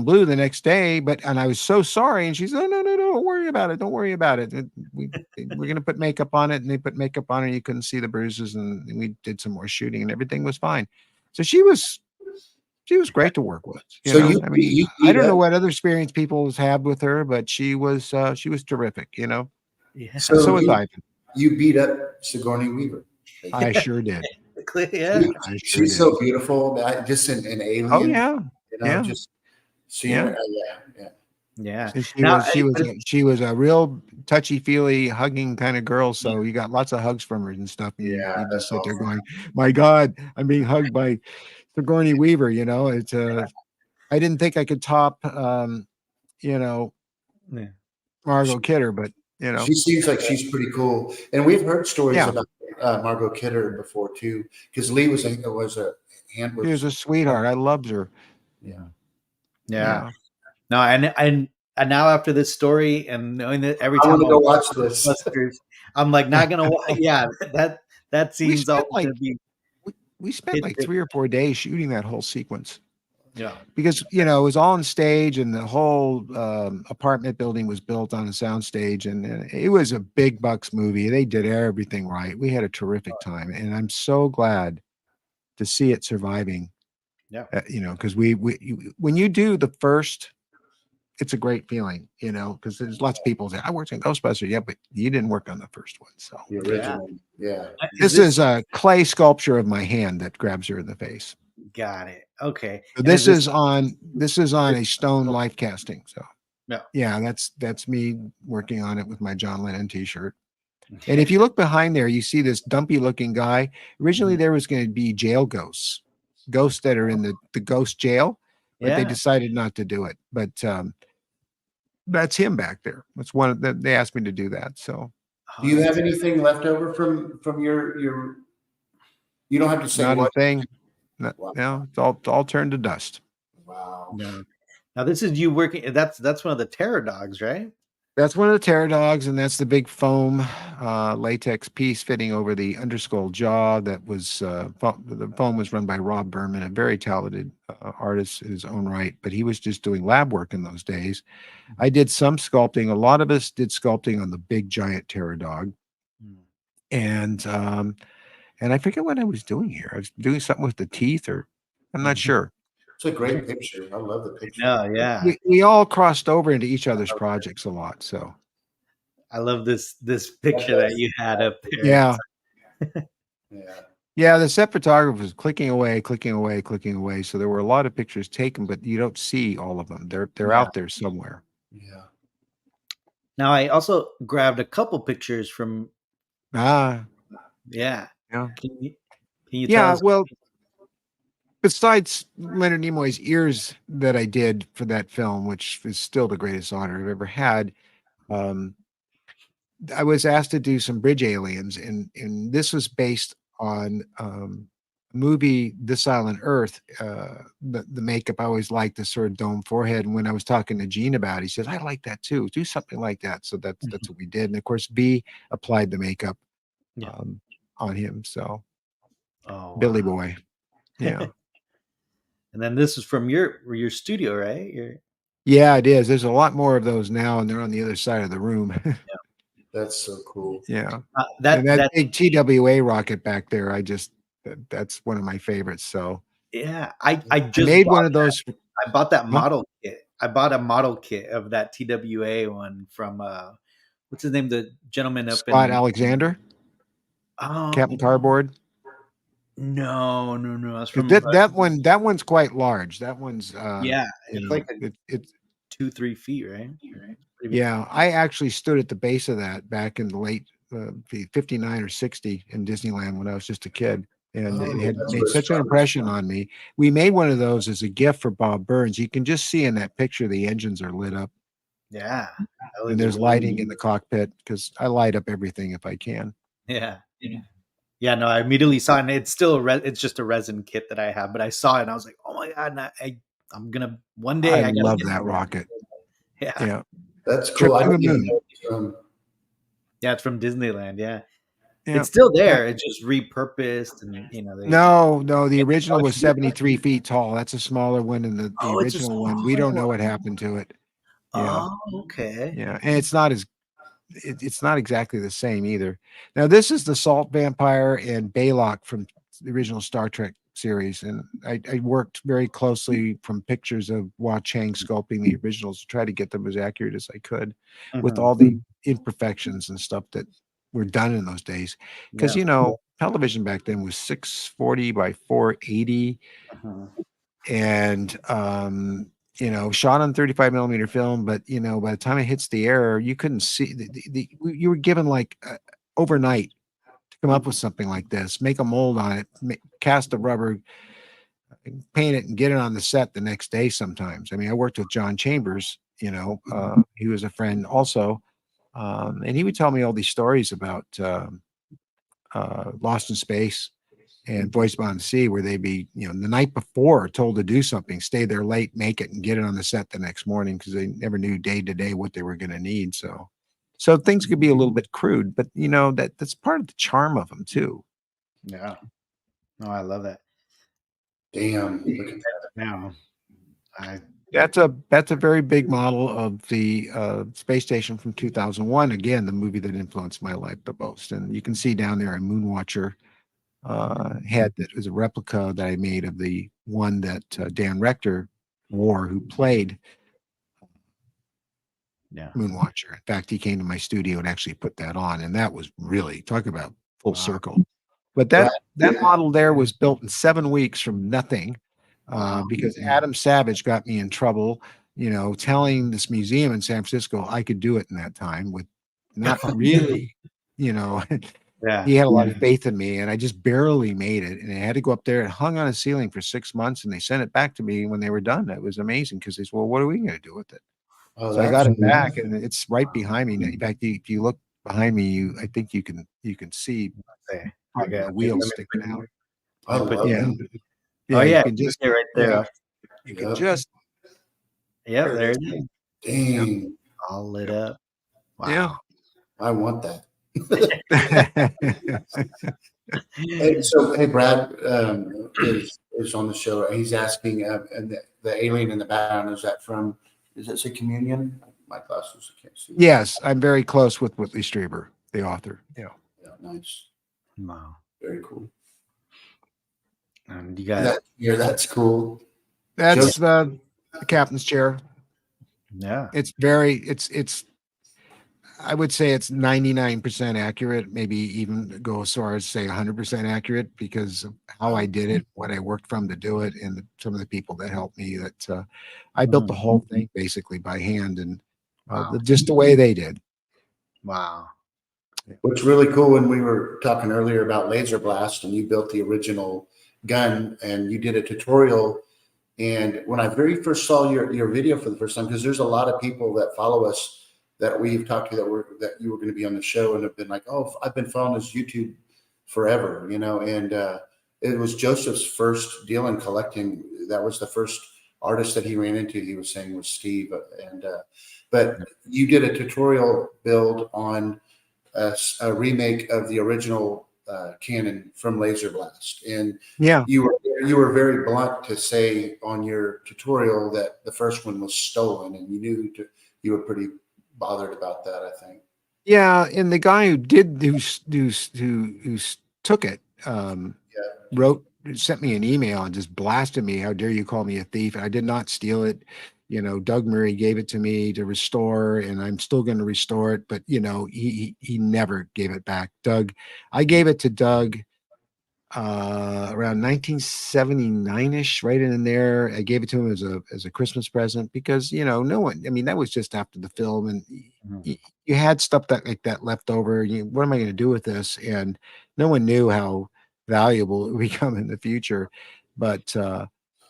blue the next day, and I was so sorry. And she said, "No, don't worry about it. Don't worry about it. We're gonna put makeup on it." And they put makeup on it. You couldn't see the bruises, and we did some more shooting, and everything was fine. So she was great to work with. So I mean, I don't know what other experience people have with her, but she was terrific. Yeah. So was Ivan. You beat up Sigourney Weaver. I sure did. Yeah. I sure She's did. so beautiful. Just an alien. Oh yeah. Just seeing Yeah. her. Yeah. Yeah. And she Now, was she was a, she was a real touchy feely hugging kind of girl. So you got lots of hugs from her and stuff. And Yeah, you just that's sit there awesome. going, "My God, I'm being hugged by Sigourney Weaver." You know, it's I didn't think I could top you know yeah. Margot Kidder, but you know, She seems like she's pretty cool, and we've heard stories yeah, about Margot Kidder before too, because Lee was a hand she was was a sweetheart. I loved her. yeah. Yeah. Yeah, No, and now after this story and knowing that every I want time to I go watch watch this. Ghostbusters, I'm like not gonna. Yeah, that we scene's spent always like gonna be we spent hit like different. 3 or 4 days shooting that whole sequence. Yeah. Because it was all on stage and the whole apartment building was built on a sound stage, and it was a big bucks movie. They did everything right. We had a terrific time, and I'm so glad to see it surviving. Yeah. Because when you do the first, it's a great feeling. Because there's lots of people say I worked in Ghostbusters, yeah, but you didn't work on the first one. So The Yeah. original, yeah. Is this this is a clay sculpture of my hand that grabs her in the face. got it? Okay. So And is this this is on a stone life casting. So no? yeah, that's me working on it with my John Lennon T-shirt. And if you look behind there, you see this dumpy looking guy. Originally, there was going to be jail ghosts, ghosts that are in the ghost jail, but they Yeah. decided not to do it. But that's him back there. That's one that they asked me to do that. So Do Oh, you that's have anything left over from your? You don't have to say not a what. thing. No, Wow. no, it's all turned to dust. Wow. no. Now this is you working. That's one of the terror dogs, right? That's one of the terror dogs, and that's the big foam latex piece fitting over the underskull jaw. That was the foam was run by Rob Berman, a very talented artist in his own right, but he was just doing lab work in those days. I did some sculpting. A lot of us did sculpting on the big giant terror dog, Hmm. and I forget what I was doing here. I was doing something with the teeth, or I'm not sure. It's a great picture. I love the picture. No, yeah. We all crossed over into each other's projects a lot, so I love this picture that you had up there. yeah. Yeah. Yeah, the set photographer was clicking away, clicking away, clicking away. So there were a lot of pictures taken, but you don't see all of them. They're Yeah. out there somewhere. Yeah. Now I also grabbed a couple pictures from. Ah, Yeah. yeah. Can you can you tell Yeah, us? well, besides Leonard Nimoy's ears that I did for that film, which is still the greatest honor I've ever had, um, I was asked to do some bridge aliens, and this was based on movie This Island Earth. The makeup I always liked the sort of dome forehead, and when I was talking to Gene about it, he says I like that too. Do something like that. So that's what we did, and of course B applied the makeup Yeah. um, on him. So Oh Billy wow. Boy, yeah, And then this is from your studio, right? yeah, it is. There's a lot more of those now, and they're on the other side of the room. That's so cool. Yeah. And That that that big TWA rocket back there, that's one of my favorites. So yeah. I I just made bought one of those. I bought that Huh? model kit. I bought a model kit of that TWA one from what's his name? The gentleman up Scott in Alexander, Captain oh Cardboard. no. That's from That one's quite large. That one's yeah. It's like a it's 2-3 feet, right? Pretty big. yeah. I actually stood at the base of that back in the late 59 or 60 in Disneyland when I was just a kid. And it Oh, had that's made where such an Scott was impression from. on me. We made one of those as a gift for Bob Burns. You can just see in that picture the engines are lit up. Yeah. That And looks there's really lighting in the cockpit because I light up everything if I can. yeah. Yeah, no, I immediately saw it, and it's still it's just a resin kit that I have, but I saw it and I was like, "Oh my god, and I'm gonna one day I I gotta love get that that." rocket. Yeah. Yeah. That's Trip cool. I to the didn't even moon. know it was from. Yeah, it's from Disneyland, yeah. Yeah. It's still there, it's just repurposed and, they No, the original was 73 feet tall. That's a smaller one, and the Oh, it's a original one, we smaller don't one. know what happened to it. Yeah. Oh, okay. Yeah. And it's not exactly the same either. Now, this is the Salt Vampire and Baylock from the original Star Trek series. And I worked very closely from pictures of Hua Chang sculpting the originals to try to get them as accurate as I could with Mhm. all the imperfections and stuff that were done in those days. Because, Yeah. television back then was 640 by 480. Mhm. And shot on 35 millimeter film, but by the time it hits the air, you couldn't see you were given like overnight to come up with something like this, make a mold on it, cast the rubber, paint it, and get it on the set the next day. Sometimes, I mean, I worked with John Chambers. He was a friend also, and he would tell me all these stories about Lost in Space and Voice Beyond the Sea, where they'd be, the night before told to do something, stay there late, make it, and get it on the set the next morning because they never knew day to day what they were going to need. So things could be a little bit crude, but that's part of the charm of them too. Yeah. No, I love that. Damn. Look at that. Now, That's a very big model of the space station from 2001. Again, the movie that influenced my life the most. And you can see down there a Moonwatcher head that was a replica that I made of the one that Dan Rector wore, who played Moonwatcher. In fact, he came to my studio and actually put that on, and that was really, talk about full circle. But that model there was built in 7 weeks from nothing. Because Adam Savage got me in trouble, telling this museum in San Francisco I could do it in that time with not really, he had a lot of faith in me, and I just barely made it. And I had to go up there and hung on a ceiling for 6 months, and they sent it back to me when they were done. It was amazing because they said, well, what are we going to do with it? So I got it back, and it's right behind me. In fact, if you look behind me, I think you can see the wheels sticking out. I love it. Yeah, you can just right there. You can just there it is. Dang. All lit up. Wow. Yeah. I want that. Hey, Brad is on the show. He's asking, and the alien in the background, is it say Communion? My glasses, I can't see. Yes, I'm very close with Whitley Strieber, the author. Yeah. Nice. Wow. Very cool. And you got that's cool. That's the captain's chair. Yeah. It's I would say it's 99% accurate, maybe even go as far as say 100% accurate because of how I did it, what I worked from to do it, and some of the people that helped me. That I built the whole thing basically by hand, and just the way they did. Wow. What's really cool, when we were talking earlier about Laserblast, and you built the original gun, and you did a tutorial. And when I very first saw your video for the first time, because there's a lot of people that follow us that we've talked to that you were going to be on the show and have been like, oh, I've been following this YouTube forever, and it was Joseph's first deal in collecting. That was the first artist that he ran into. He was saying was Steve, but you did a tutorial build on a remake of the original cannon from Laserblast, and you were very blunt to say on your tutorial that the first one was stolen, and you were pretty bothered about that, I think. Yeah, and the guy who took it sent me an email and just blasted me. How dare you call me a thief? I did not steal it. Doug Murray gave it to me to restore, and I'm still going to restore it. But he never gave it back. I gave it to Doug around 1979ish, right in there. I gave it to him as a Christmas present because no one. I mean, that was just after the film, and you had stuff like that left over. What am I going to do with this? And no one knew how valuable it would become in the future. But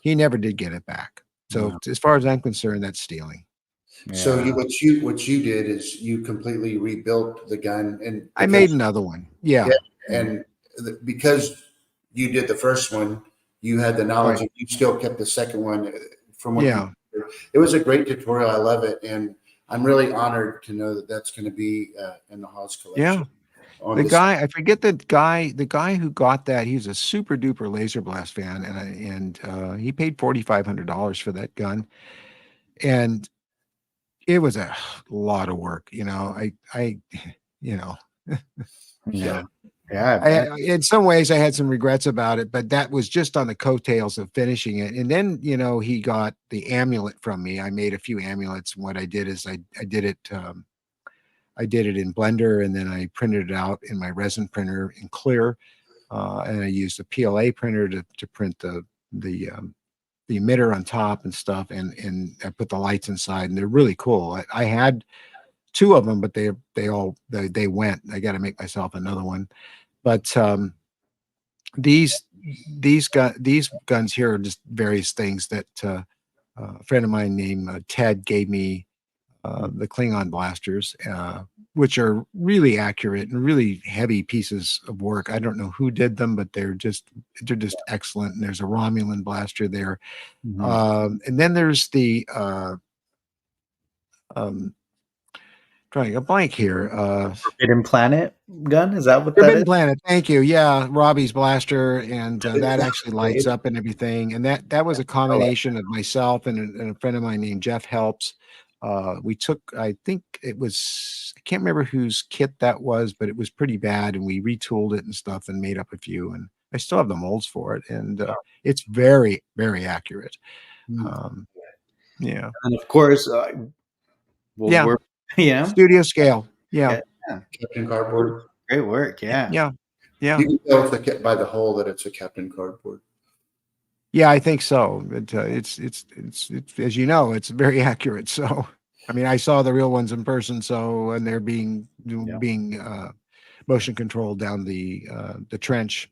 he never did get it back. So as far as I'm concerned, that's stealing. Yeah. So what you did is you completely rebuilt the gun, and I made another one. Yeah. And because you did the first one, you had the knowledge, and you still kept the second one from what it was a great tutorial. I love it, and I'm really honored to know that that's going to be in the Haas collection. Yeah. I forget the guy who got that. He's a super duper Laserblast fan, and he paid $4,500 for that gun, and it was a lot of work. In some ways I had some regrets about it, but that was just on the coattails of finishing it. And then, he got the amulet from me. I made a few amulets. And what I did is I did it in Blender, and then I printed it out in my resin printer in clear. And I used a PLA printer to print the the emitter on top and stuff, and I put the lights inside, and they're really cool. I had two of them, but they went. I got to make myself another one. But these these guns here are just various things that a friend of mine named Ted gave me. The Klingon blasters, which are really accurate and really heavy pieces of work. I don't know who did them, but they're just excellent. And there's a Romulan blaster there, and then there's the drawing a blank here. Forbidden Planet gun, is that what that Forbidden is? Planet. Thank you. Yeah, Robbie's blaster, and that actually lights up and everything. And that was a combination of myself and a friend of mine named Jeff Helps. We took, I think it was, I can't remember whose kit that was, but it was pretty bad, and we retooled it and stuff and made up a few. And I still have the molds for it, and it's very, very accurate. Yeah, And of course, yeah, we're yeah, studio scale. Yeah, Captain Cardboard. great work. Yeah, yeah, yeah. You can tell by the hole that it's a Captain Cardboard. Yeah, I think so. It's as you know, it's very accurate. So, I mean, I saw the real ones in person. So, and they're being motion controlled down the trench,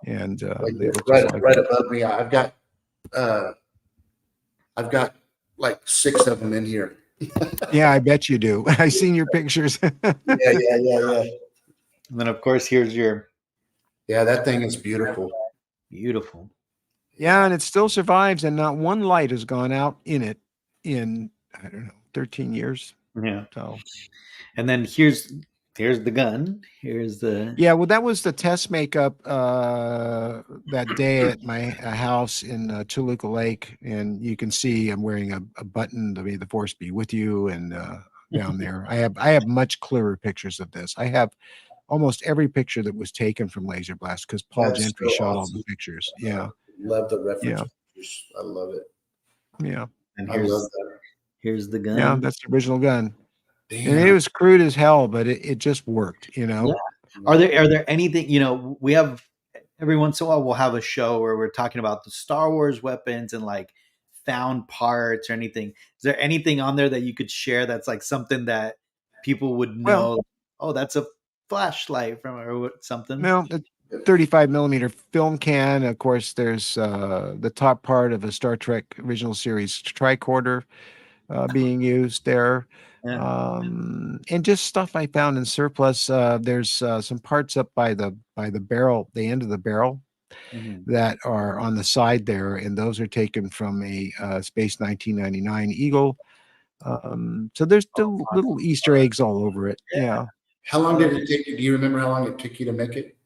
and they look right above me. I've got like 6 of them in here. Yeah, I bet you do. I seen your pictures. Yeah. and then of course here's your That thing is beautiful. beautiful. Yeah, and it still survives, and not one light has gone out in it in, I don't know, 13 years. Yeah. So, And then here's the gun. Here's the yeah, well, that was the test makeup that day at my house in Toluca Lake, and you can see I'm wearing a button to "May the Force be with you," and down there, I have much clearer pictures of this. I have almost every picture that was taken from Laserblast because Paul Gentry so shot all awesome. the pictures. Yeah, Love the reference pictures. I love it. yeah, and I love that. here's the gun. yeah. That's the original gun. Damn. And it was crude as hell, but it just worked, you know. Yeah. Are there anything, we have every once in a while we'll have a show where we're talking about the Star Wars weapons and like found parts or anything. Is there anything on there that you could share that's like something that people would know? Oh, that's a flashlight from or something. Well, the 35 millimeter film can. Of course, there's the top part of a Star Trek original series tricorder being used there. Yeah. And just stuff I found in surplus. There's some parts up by the barrel, the end of the barrel, that are on the side there, and those are taken from a Space 1999 Eagle. So there's still little Easter eggs all over it. Yeah. How long did it take you? Do you remember how long it took you to make it?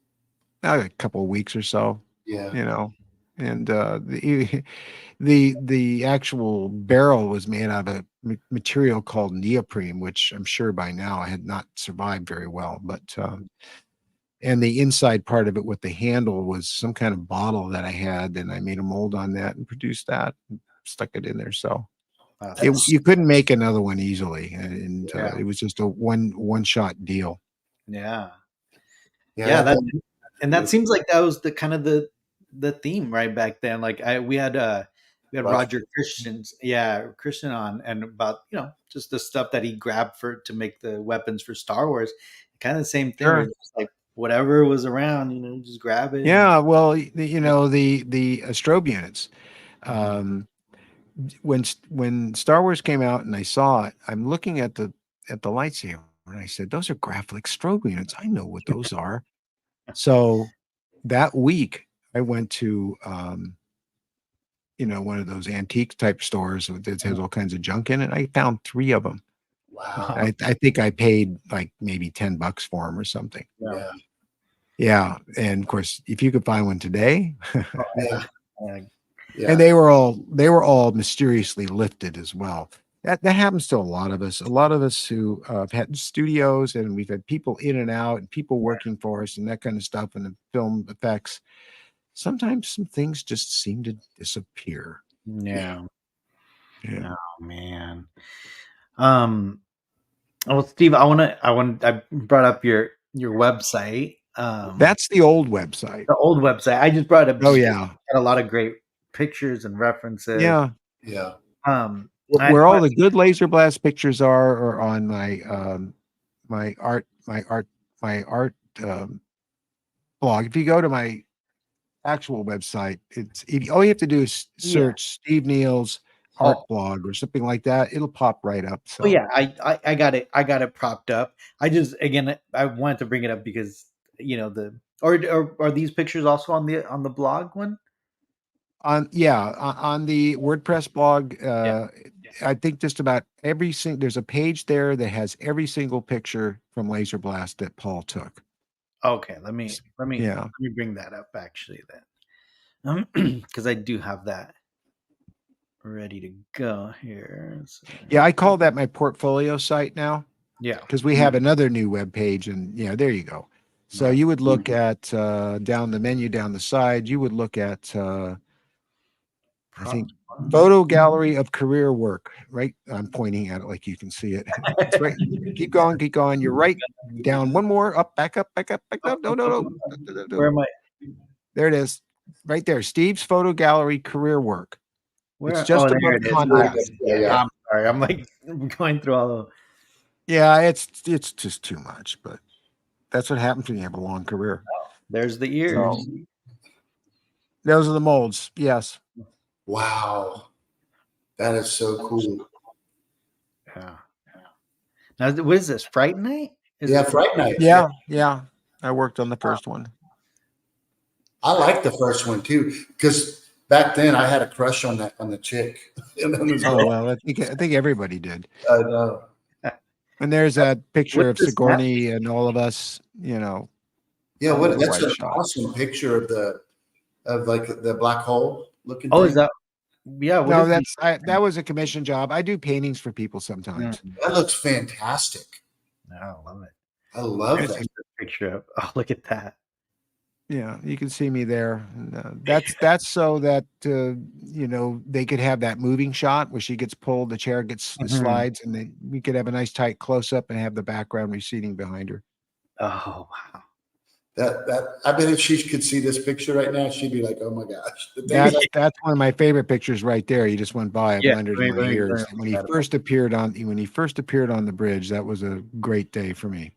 A couple of weeks or so. Yeah. You know, and the actual barrel was made out of a material called neoprene, which I'm sure by now I had not survived very well. But and the inside part of it with the handle was some kind of bottle that I had, and I made a mold on that and produced that and stuck it in there. So you couldn't make another one easily, and it was just a one shot deal. Yeah. That seems like that was the kind of the theme right back then. Like we had Roger Christian on, and about just the stuff that he grabbed to make the weapons for Star Wars. Kind of the same thing. Sure. Just like whatever was around, just grab it. Yeah, well, the strobe units. When Star Wars came out and I saw it, I'm looking at the lightsaber and I said, "Those are graphic strobe units. I know what those are." So that week I went to one of those antique type stores that has all kinds of junk in it. I found 3 of them. Wow. I think I paid like maybe $10 for them or something. Yeah. Yeah, and of course, if you could find one today, Yeah. and they were all mysteriously lifted as well. That happens to a lot of us. A lot of us who have had studios, and we've had people in and out, and people working for us, and that kind of stuff, and the film effects. Sometimes some things just seem to disappear. Yeah. Yeah. Oh man. Well, Steve, I brought up your website. That's the old website. The old website. I just brought up. Oh yeah, had a lot of great pictures and references. Yeah. Yeah. I Where know all the good laser blast pictures are on my my art my art blog. If you go to my actual website, all you have to do is yeah. search Steve Neill's art Oh, blog or something like that. It'll pop right up. oh So yeah. I got it. I got it propped up. I just again I wanted to bring it up because the or are these pictures also on the blog one? on the WordPress blog, Yeah. I think just about there's a page there that has every single picture from Laser Blast that Paul took. Okay. Let me Yeah. bring that up actually then, because I do have that ready to go here. So, Yeah, I call that my portfolio site now yeah. because we have another new web page, and yeah, there you go. So Right. you would look at down the menu down the side, you would look at I think photo gallery of career work, right? I'm pointing at it like you can see it. It's right. Keep going, keep going. You're right. Down one more, up, back up, back up, back up. No, no, no. Where am I? There it is. Right there. Steve's photo gallery career work. It's Where? Oh, just there above it is. contacts. Yeah. Yeah. I'm sorry. I'm like going through all of. Yeah, it's just too much, but that's what happens when you have a long career. There's the So ears. those are the molds. Yes. Wow. That is so cool. Yeah. Now, what is this? Fright Night? Is Yeah. it? Fright Night. Yeah, yeah. I worked on the first one. I like the first one too, because back then I had a crush on the chick. Oh well, I think everybody did. I know. And there's that picture What's of the snap? Sigourney and all of us, Yeah, all the that's wide an shots. awesome picture of like the black hole looking Oh, thing. is that? Yeah. What No, is the? that was a commission job. I do paintings for people sometimes. That looks fantastic. I love it. I love There's that. a picture of. Oh, look at that. Yeah, you can see me there. And, that's so that they could have that moving shot where she gets pulled, the chair gets Mhm. slides, and then we could have a nice tight close up and have the background receding behind her. Oh wow. That I bet if she could see this picture right now, she'd be like, "Oh my gosh!" The things That's one of my favorite pictures right there. You just went by. It Yeah. blended in my Let me ears. look When he that up. first appeared on the bridge, that was a great day for me.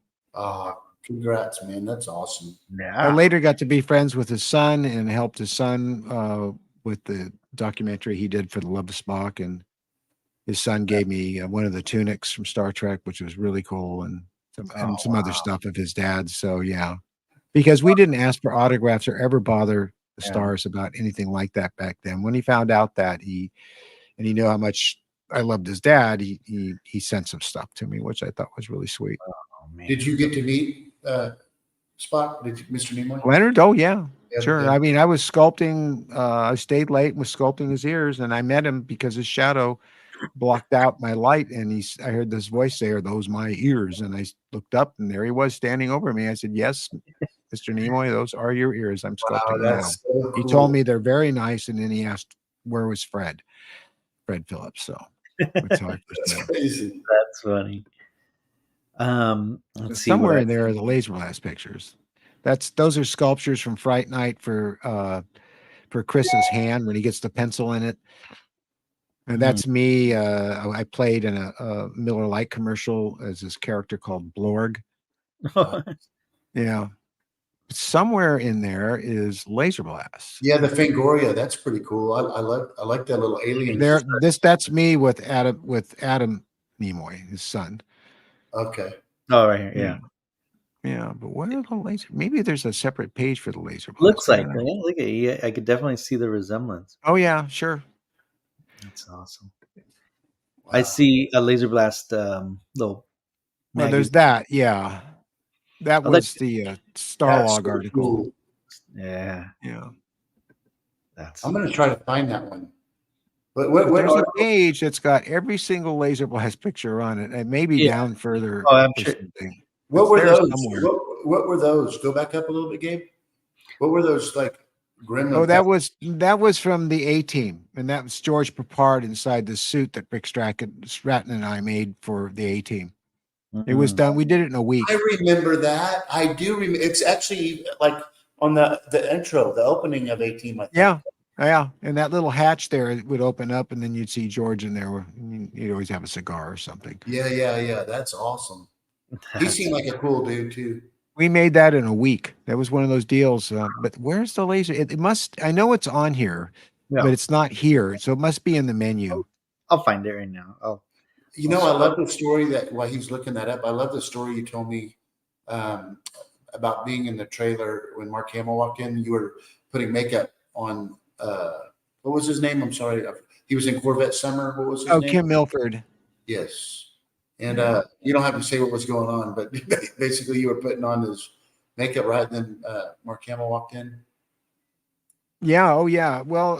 congrats, man. That's awesome. I Yeah. later got to be friends with his son and helped his son with the documentary he did for the Love of Spock. And his son gave me one of the tunics from Star Trek, which was really cool, and Oh some other wow. stuff of his dad's. So yeah, because we didn't ask for autographs or ever bother the Yeah. stars about anything like that back then. When he found out that he knew how much I loved his dad, he sent some stuff to me, which I thought was really sweet. Oh man. Did you get to meet Spock? Did you, Mr. Nimoy? Leonard, oh yeah, Yeah, sure. yeah. I mean, I was sculpting. I stayed late and was sculpting his ears, and I met him because his shadow blocked out my light. And I heard this voice say, "Are those my ears?" And I looked up, and there he was standing over me. I said, "Yes, Mr. Nimoy, those are your ears. I'm Wow, sculpting them now." that's so He cool. told me they're very nice, and then he asked, "Where was Fred?" Fred Phillips. So that's how I first That's met him. crazy. That's funny. Let's see what Somewhere I. in there are the laser blast pictures. Those are sculptures from Fright Night for Chris's hand when he gets the pencil in it. And that's me. I played in a Miller Lite commercial as this character called Blorg. Yeah. Somewhere in there is Laser Blast. Yeah, the Fangoria. That's pretty cool. I like that little alien. That's me with Adam Nimoy, his son. Okay. Oh, right here. Yeah. Yeah, but where are the laser? Maybe there's a separate page for the Laser Blast. Looks I like don't know. it. Look at it. I could definitely see the resemblance. Oh yeah, sure. That's awesome. Wow. I see a laser blast little Well, magazine. there's that. Yeah, that I like was the That's Starlog so article. cool. Yeah, Yeah. that's. I'm gonna try to find that one. But What there's a article? page that's got every single Laser Blast picture on it, and maybe Yeah. down further Oh, I'm or sure. something. What It's were there those? somewhere. What were those? Go back up a little bit, Gabe. What were those like gremlin? Oh, that was from the A Team, and that was George Papard inside the suit that Rick Stratton and I made for the A Team. It was done. We did it in a week. I remember that. I do remember. It's actually like on the intro, the opening of 18. I think. Yeah, Yeah, and that little hatch there it would open up, and then you'd see George in there. And you'd always have a cigar or something. Yeah. That's awesome. He seemed like a cool dude too. We made that in a week. That was one of those deals. But where's the laser? It must. I know it's on here, but Yeah, it's not here. So it must be in the menu. I'll find it right now. You know, I love the story that while he's looking that up, I love the story you told me um, about being in the trailer when Mark Hamill walked in. You were putting makeup on. What was his name? I'm sorry. He was in Corvette Summer. What was his Oh, name? Kim Milford. Yes. And you don't have to say what was going on, but basically you were putting on his makeup right. And then Mark Hamill walked in. Yeah. Oh, yeah. Well,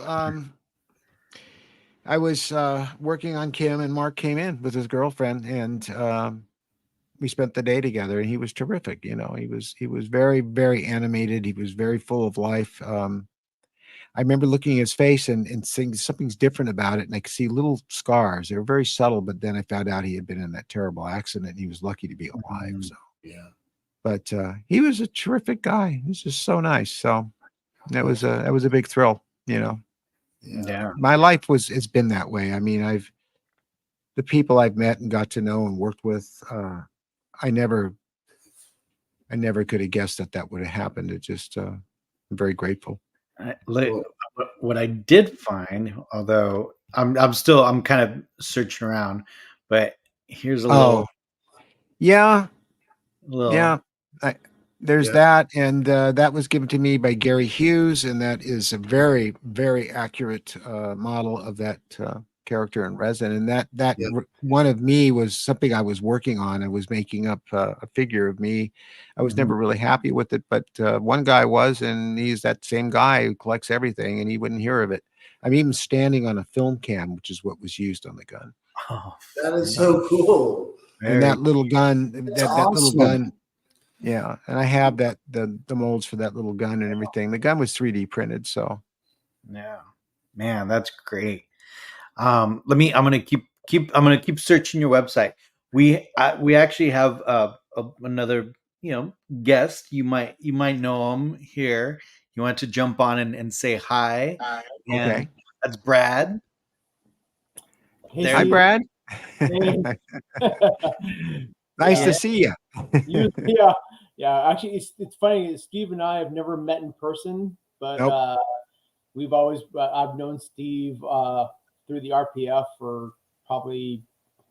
I was working on Kim, and Mark came in with his girlfriend, and we spent the day together. And he was terrific. You know, he was very, very animated. He was very full of life. I remember looking at his face and seeing something's different about it. And I could see little scars. They were very subtle, but then I found out he had been in that terrible accident and he was lucky to be alive. So, Yeah. but he was a terrific guy. He was just so nice. So that was a big thrill, you know. Yeah. My life has been that way. I mean, the people I've met and got to know and worked with, I never could have guessed that would have happened. It just, I'm very grateful. What I did find, although I'm kind of searching around, but here's a Oh, yeah. little Yeah, there's Yeah. that, and that was given to me by Gary Hughes, and that is a very, very accurate model of that character in resin. And Yeah. one of me was something I was working on. I was making up a figure of me. I was never really happy with it, but one guy was, and he's that same guy who collects everything, and he wouldn't hear of it. I'm even standing on a film cam, which is what was used on the gun. Oh, That is so cool. And very that little gun, That's that little awesome. gun. Yeah, and I have the molds for that little gun and everything. The gun was 3D printed, so yeah, man, that's great. I'm gonna keep searching your website. We actually have another guest. You might know him here. You want to jump on and say hi, and okay. that's Brad. Hey, There, Hi, Steve. Brad. Hey. Nice Yeah. to see you. Yeah. Actually, it's funny. Steve and I have never met in person, but Nope. we've always I've known Steve through the RPF for probably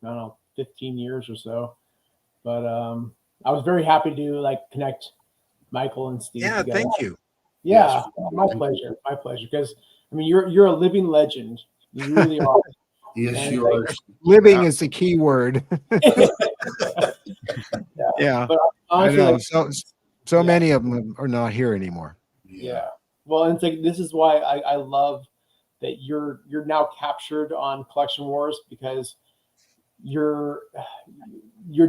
I don't know 15 years or so. But I was very happy to connect Michael and Steve Yeah, together. thank you. Yeah, Yes. my pleasure. My pleasure. Because I mean, you're a living legend. You really are. Yes, And, you are. Living is the key word. yeah. Yeah, But I honestly, know. So yeah. many of them are not here anymore. Yeah. Well, and it's like this is why I love that you're now captured on Collection Wars because your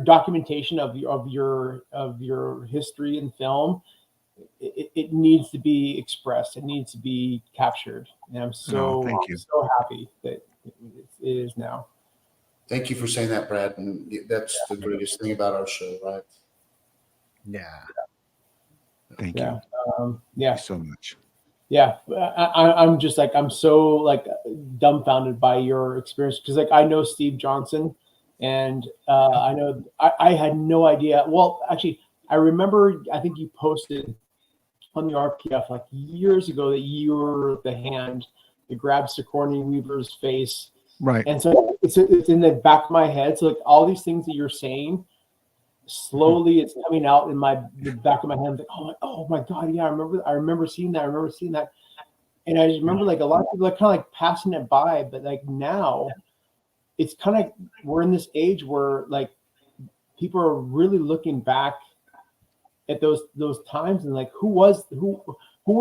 documentation of your history in film it needs to be expressed. It needs to be captured. And I'm Oh, thank you. so happy that it is now. Thank you for saying that, Brad. And that's the greatest thing about our show, right? yeah. Thank Yeah. you. Yeah. So much. Yeah, I'm just I'm so dumbfounded by your experience because I know Steve Johnson, and I know I had no idea. Well, actually, I remember I think you posted on the RPF years ago that you were the hand that grabbed Sigourney Weaver's face, Right. and so it's in the back of my head. So all these things that you're saying. Slowly, it's coming out in the back of my head. Like, oh my God, yeah, I remember seeing that. And I just remember a lot of people are kind of passing it by, but now it's kind of we're in this age where people are really looking back at those times and who were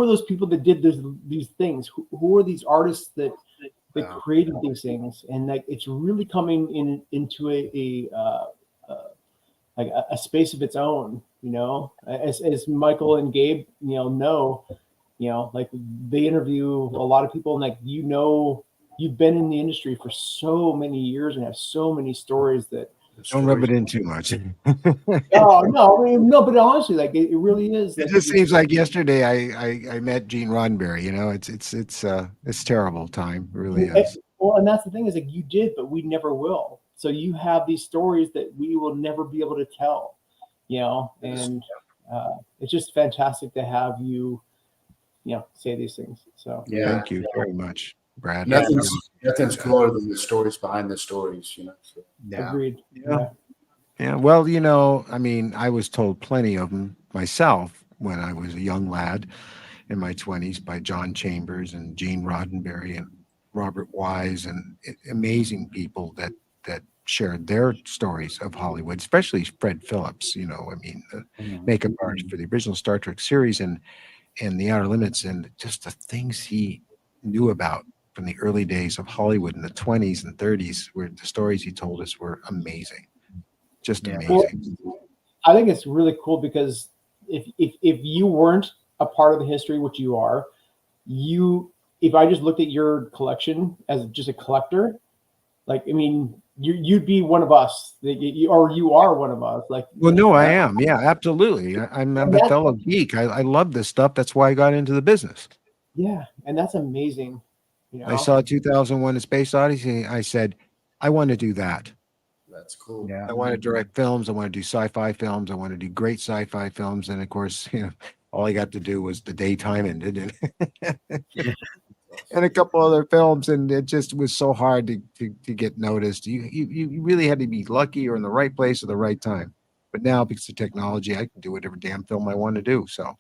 those people that did these things? Who were these artists that created these things? And it's really coming into a space of its own, as Michael and Gabe, know, they interview a lot of people and you've been in the industry for so many years and have so many stories that Don't rub it in too much. No, I mean, no, but honestly, like it really is. It Like, just seems like yesterday I met Gene Roddenberry. You know, it's terrible time. It really is. well, and that's the thing is like you did, but we never will. So you have these stories that we will never be able to tell, and it's just fantastic to have you, say these things. So Yeah. Thank you very much, Brad. Nothing's cooler than the stories behind the stories, So. Yeah. agreed. Yeah. Yeah. Well, I mean, I was told plenty of them myself when I was a young lad in my 20s by John Chambers and Gene Roddenberry and Robert Wise and amazing people that shared their stories of Hollywood, especially Fred Phillips. I mean, the makeup artist for the original Star Trek series and The Outer Limits, and just the things he knew about from the early days of Hollywood in the 20s and 30s, where the stories he told us were amazing, just Yeah. amazing. Well, I think it's really cool because if you weren't a part of the history, which you are, if I just looked at your collection as just a collector, like I mean, you'd be one of us, or you are one of us. Like, Well, no, I am. Yeah, absolutely. I'm a fellow geek. I love this stuff. That's why I got into the business. Yeah, and that's amazing. I saw 2001: A Space Odyssey. I said, I want to do that. That's cool. Yeah. I want to direct films. I want to do sci-fi films. I want to do great sci-fi films. And of course, all I got to do was the daytime ended, and a couple other films, and it just was so hard to get noticed. You really had to be lucky or in the right place at the right time. But now, because of technology, I can do whatever damn film I want to do. So,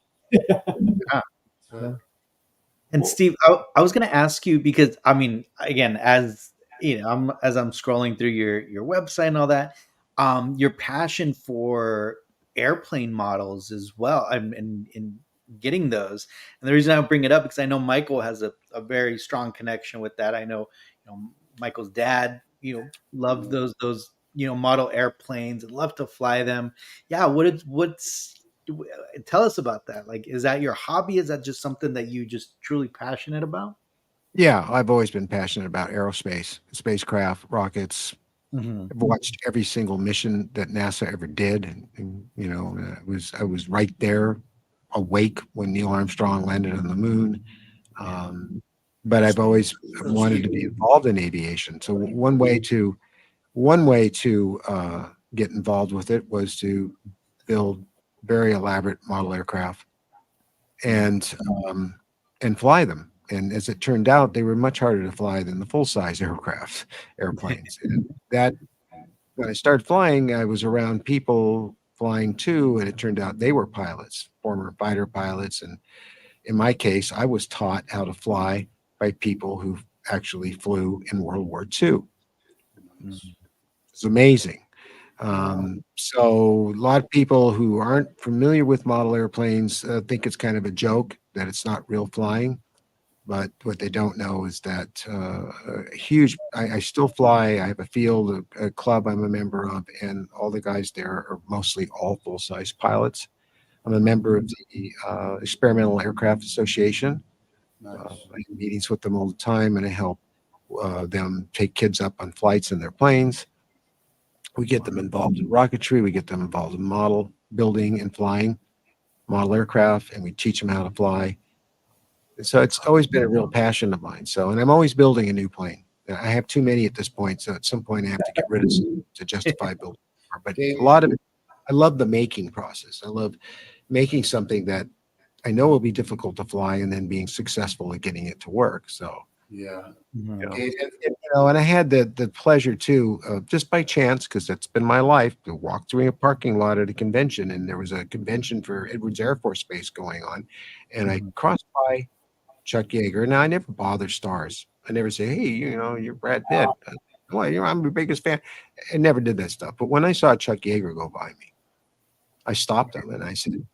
And Steve, I was going to ask you because I mean, again, as I'm scrolling through your website and all that, your passion for airplane models as well, and getting those. And the reason I bring it up because I know Michael has a very strong connection with that. I know, Michael's dad, loved those model airplanes and loved to fly them. Yeah, what's tell us about that. Like, is that your hobby? Is that just something that you just truly passionate about? yeah, I've always been passionate about aerospace, spacecraft, rockets. Mm-hmm. I've watched every single mission that NASA ever did, and I was right there, awake when Neil Armstrong landed on the moon. But I've always wanted to be involved in aviation. So one way to get involved with it was to build very elaborate model aircraft and fly them. And as it turned out, they were much harder to fly than the full size airplanes. And that when I started flying, I was around people flying too, and it turned out they were pilots, former fighter pilots. And in my case, I was taught how to fly by people who actually flew in World War II. It's amazing. So a lot of people who aren't familiar with model airplanes think it's kind of a joke that it's not real flying. But what they don't know is that I still fly. I have a field, a club I'm a member of, and all the guys there are mostly all full-size pilots. I'm a member of the Experimental Aircraft Association. Nice. I have meetings with them all the time, and I help them take kids up on flights in their planes. We get them involved in rocketry. We get them involved in model building and flying model aircraft, and we teach them how to fly. And so it's always been a real passion of mine. So, and I'm always building a new plane. I have too many at this point, so at some point I have to get rid of some to justify building more. But a lot of it, I love the making process. I love making something that I know will be difficult to fly and then being successful at getting it to work. So, Yeah. and I had the pleasure too, just by chance, because that's been my life, to walk through a parking lot at a convention, and there was a convention for Edwards Air Force Base going on, and I crossed by Chuck Yeager. Now I never bother stars. I never say, "Hey, you're Brad Pitt." Well, I'm your biggest fan. I never did that stuff. But when I saw Chuck Yeager go by me, I stopped him and I said,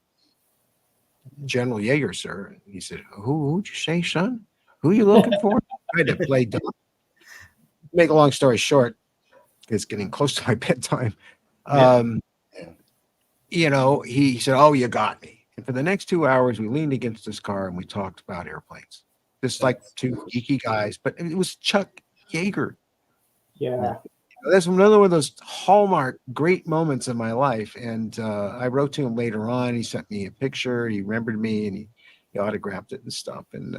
"General Yeager, sir." And he said, "Who'd you say, son? Who are you looking for?" I had to play dumb. Make a long story short, it's getting close to my bedtime. He said, "Oh, you got me." And for the next 2 hours, we leaned against this car and we talked about airplanes, just like two geeky guys. But it was Chuck Yeager. Yeah. That's another one of those hallmark great moments in my life. And I wrote to him later on. He sent me a picture. He remembered me, and he autographed it and stuff. And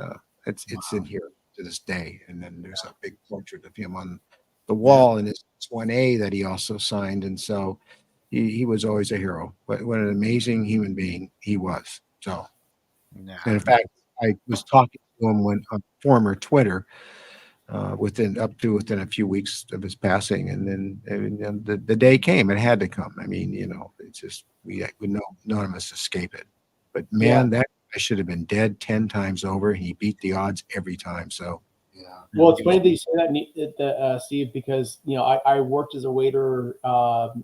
it's in here to this day. And then there's a big portrait of him on the wall in his 1A that he also signed. And so he was always a hero. What an amazing human being he was. So, and in fact, I was talking to him on former Twitter within a few weeks of his passing, and then the day came. It had to come. I mean, it's just none of us escape it. But man, that guy should have been dead 10 times over. He beat the odds every time. So well, it's funny that you say that, Steve, because I worked as a waiter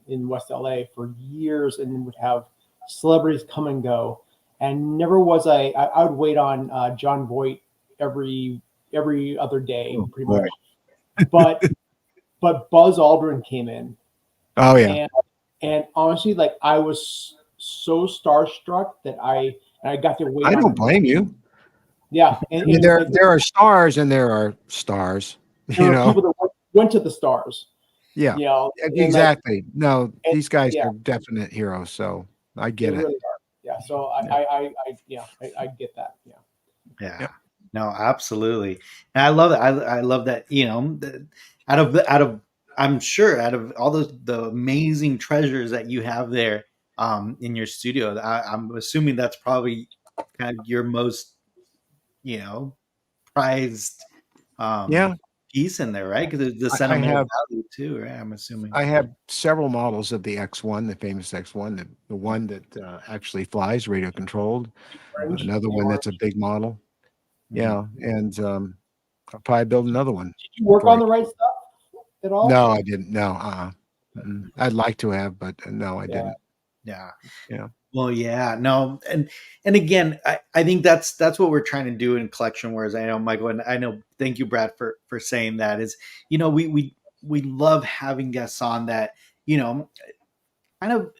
in West LA for years, and would have celebrities come and go, and never was I would wait on John Voight every other day, pretty much. But Buzz Aldrin came in. Oh yeah. And honestly, like, I was so starstruck that I got to wait. I don't blame you. Yeah, I mean, there are stars and there are stars. There are people that went to the stars. Yeah, exactly. These guys are definite heroes. So I get it. Really are. Yeah. So I get that. Yeah. Yeah. Yep. No, absolutely. And I love it. I love that, out of I'm sure out of all the amazing treasures that you have there in your studio, I'm assuming that's probably kind of your most, prized piece in there, right? Because the sentimental value too, right? I'm assuming. I have several models of the X1, the famous X1, the one that actually flies, radio controlled. Another one that's a big model. Yeah, and I'll probably build another one. Did you work on the right stuff at all? No, I didn't. No, I'd like to have, but no, I didn't. Yeah. Yeah. Well, yeah, no, and again, I think that's what we're trying to do in Collection Wars. I know, Michael, and I know. Thank you, Brad, for saying that. Is we love having guests on that kind of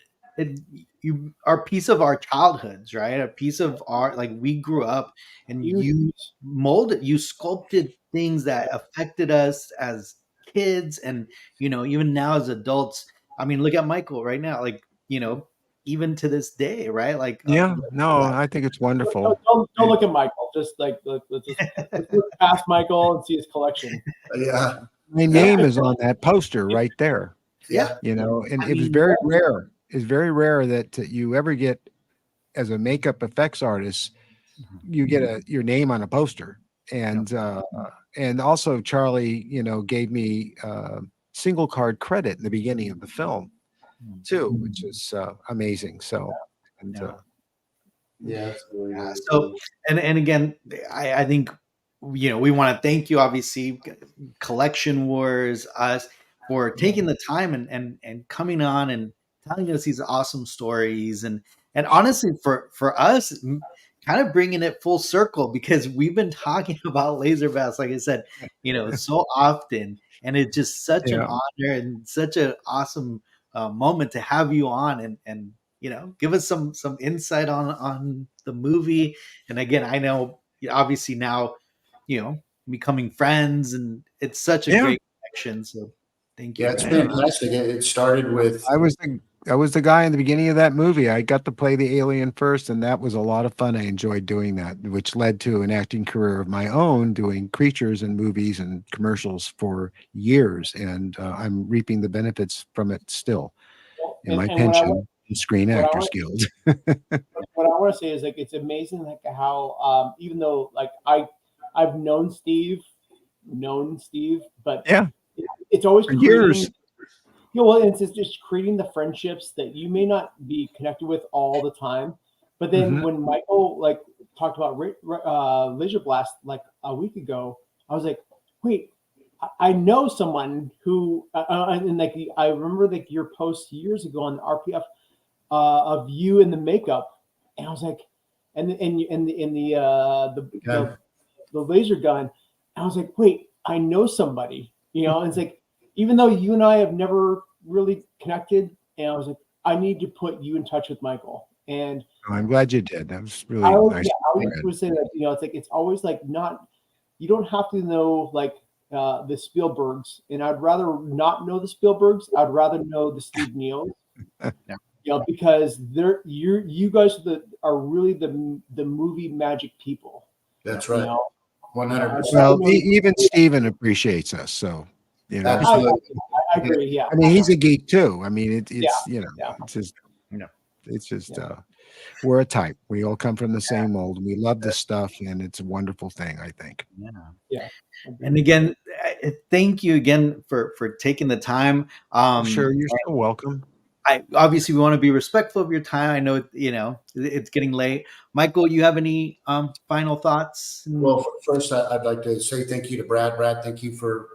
you are a piece of our childhoods, right? A piece of our, like, we grew up and you molded, you sculpted things that affected us as kids, and even now as adults. I mean, look at Michael right now, like even to this day, right? Like, I think it's wonderful. Don't look at Michael. Just like let's look past Michael and see his collection. Yeah, my name is on that poster right there. Yeah, and it was very rare. It's very rare that you ever get, as a makeup effects artist, you get your name on a poster. And and also Charlie, gave me single card credit in the beginning of the film too, which is amazing. So, and it's really nice. So, and again, I think we want to thank you, obviously, Collection Wars, us, for taking the time and coming on and telling us these awesome stories, and honestly, for us, kind of bringing it full circle, because we've been talking about Laserblast, like I said, so often, and it's just such an honor and such an awesome moment to have you on and give us some insight on the movie. And again, I know obviously now becoming friends, and it's such a great connection. So thank you. Yeah, it's fantastic. It started with I was the guy in the beginning of that movie. I got to play the alien first, and that was a lot of fun. I enjoyed doing that, which led to an acting career of my own, doing creatures and movies and commercials for years. And I'm reaping the benefits from it still in my pension and Screen Actors Guild. What I want to say is, like, it's amazing, like, how even though, like, I've known Steve, but it's always for years. Well, it's just creating the friendships that you may not be connected with all the time. But then when Michael, like, talked about Laserblast like a week ago, I was like, wait, I know someone who, and like, I remember, like, your post years ago on the RPF of you in the makeup, and I was like, and the laser gun, I was like, wait, I know somebody, and it's like, even though you and I have never really connected, and I was like, I need to put you in touch with Michael. And I'm glad you did. That was really nice. I would say that, it's like, it's always like, not, you don't have to know, like the Spielbergs, and I'd rather not know the Spielbergs. I'd rather know the Steve Neills. Because you guys are really the movie magic people. That's right. 100%. Well, even Steven appreciates us, so Absolutely. I agree. Yeah, I mean, he's a geek too. I mean, it's Yeah. it's just we're a type. We all come from the same mold. We love this stuff, and it's a wonderful thing, I think. Yeah. And again, thank you again for taking the time. Sure, you're so welcome. I obviously we want to be respectful of your time. I know it's getting late. Michael, you have any final thoughts? Well, first, I'd like to say thank you to Brad. Brad, thank you for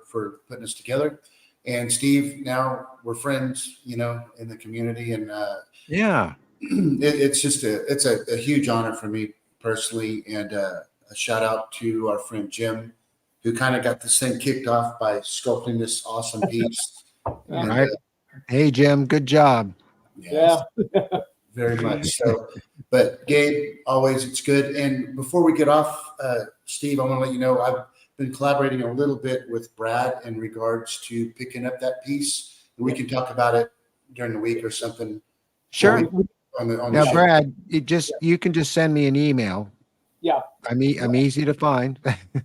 putting us together. And Steve, now we're friends, in the community, and it's just a huge honor for me personally, and a shout out to our friend Jim, who kind of got this thing kicked off by sculpting this awesome piece. All right. Hey, Jim, good job. Yes, very much so. But Gabe, always it's good. And before we get off, Steve, I want to let you know I've been collaborating a little bit with Brad in regards to picking up that piece. And we can talk about it during the week or something. Sure. On the Now, show. Brad, you can just send me an email. Yeah. I'm easy to find.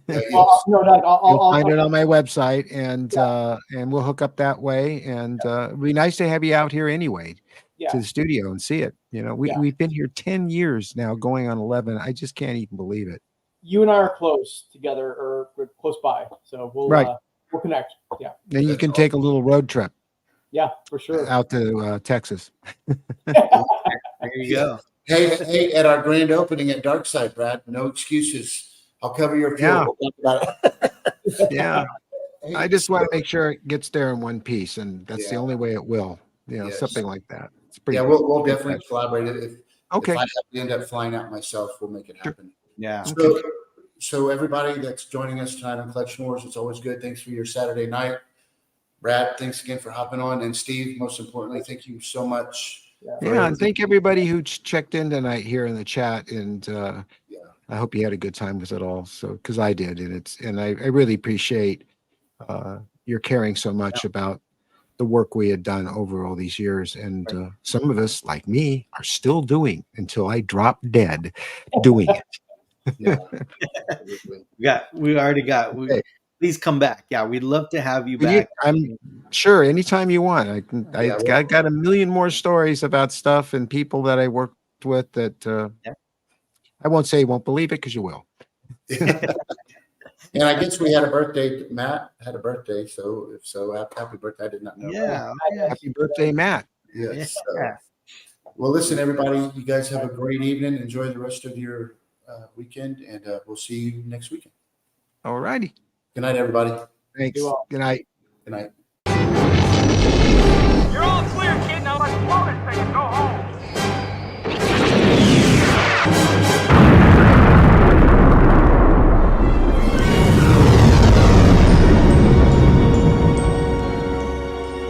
Well, no, Doug, You'll find it on my website, and we'll hook up that way. And it'd be nice to have you out here anyway to the studio and see it. We've been here 10 years now, going on 11. I just can't even believe it. You and I are close together, or we're close by, so we'll connect. Yeah. Then you can take a little road trip. Yeah, for sure. Out to Texas. There you go. Hey, at our grand opening at Darkside, Brad, no excuses. I'll cover your fuel. Yeah. I just want to make sure it gets there in one piece, and that's the only way it will. Something like that. It's pretty. Yeah, we'll definitely collaborate. If Okay. If I have to end up flying out myself, we'll make it happen. Yeah. So everybody that's joining us tonight on Collection Wars, it's always good. Thanks for your Saturday night. Brad, thanks again for hopping on. And Steve, most importantly, thank you so much. Yeah, and thank everybody who checked in tonight here in the chat, and I hope you had a good time with it all. So, because I did, and I really appreciate your caring so much about the work we had done over all these years, and some of us, like me, are still doing until I drop dead, doing it. We already got. Please come back. Yeah, we'd love to have you back. I'm sure anytime you want. I got a million more stories about stuff and people that I worked with that I won't say you won't believe it, because you will. And I guess we had a birthday. Matt had a birthday, so happy birthday! I did not know. Yeah. Happy birthday, Matt. Yes. Well, listen, everybody. You guys have a great evening. Enjoy the rest of your weekend, and we'll see you next weekend. All righty. Good night, everybody. Thanks. Good night. Good night. You're all clear, kid. Now let's blow this thing and go home.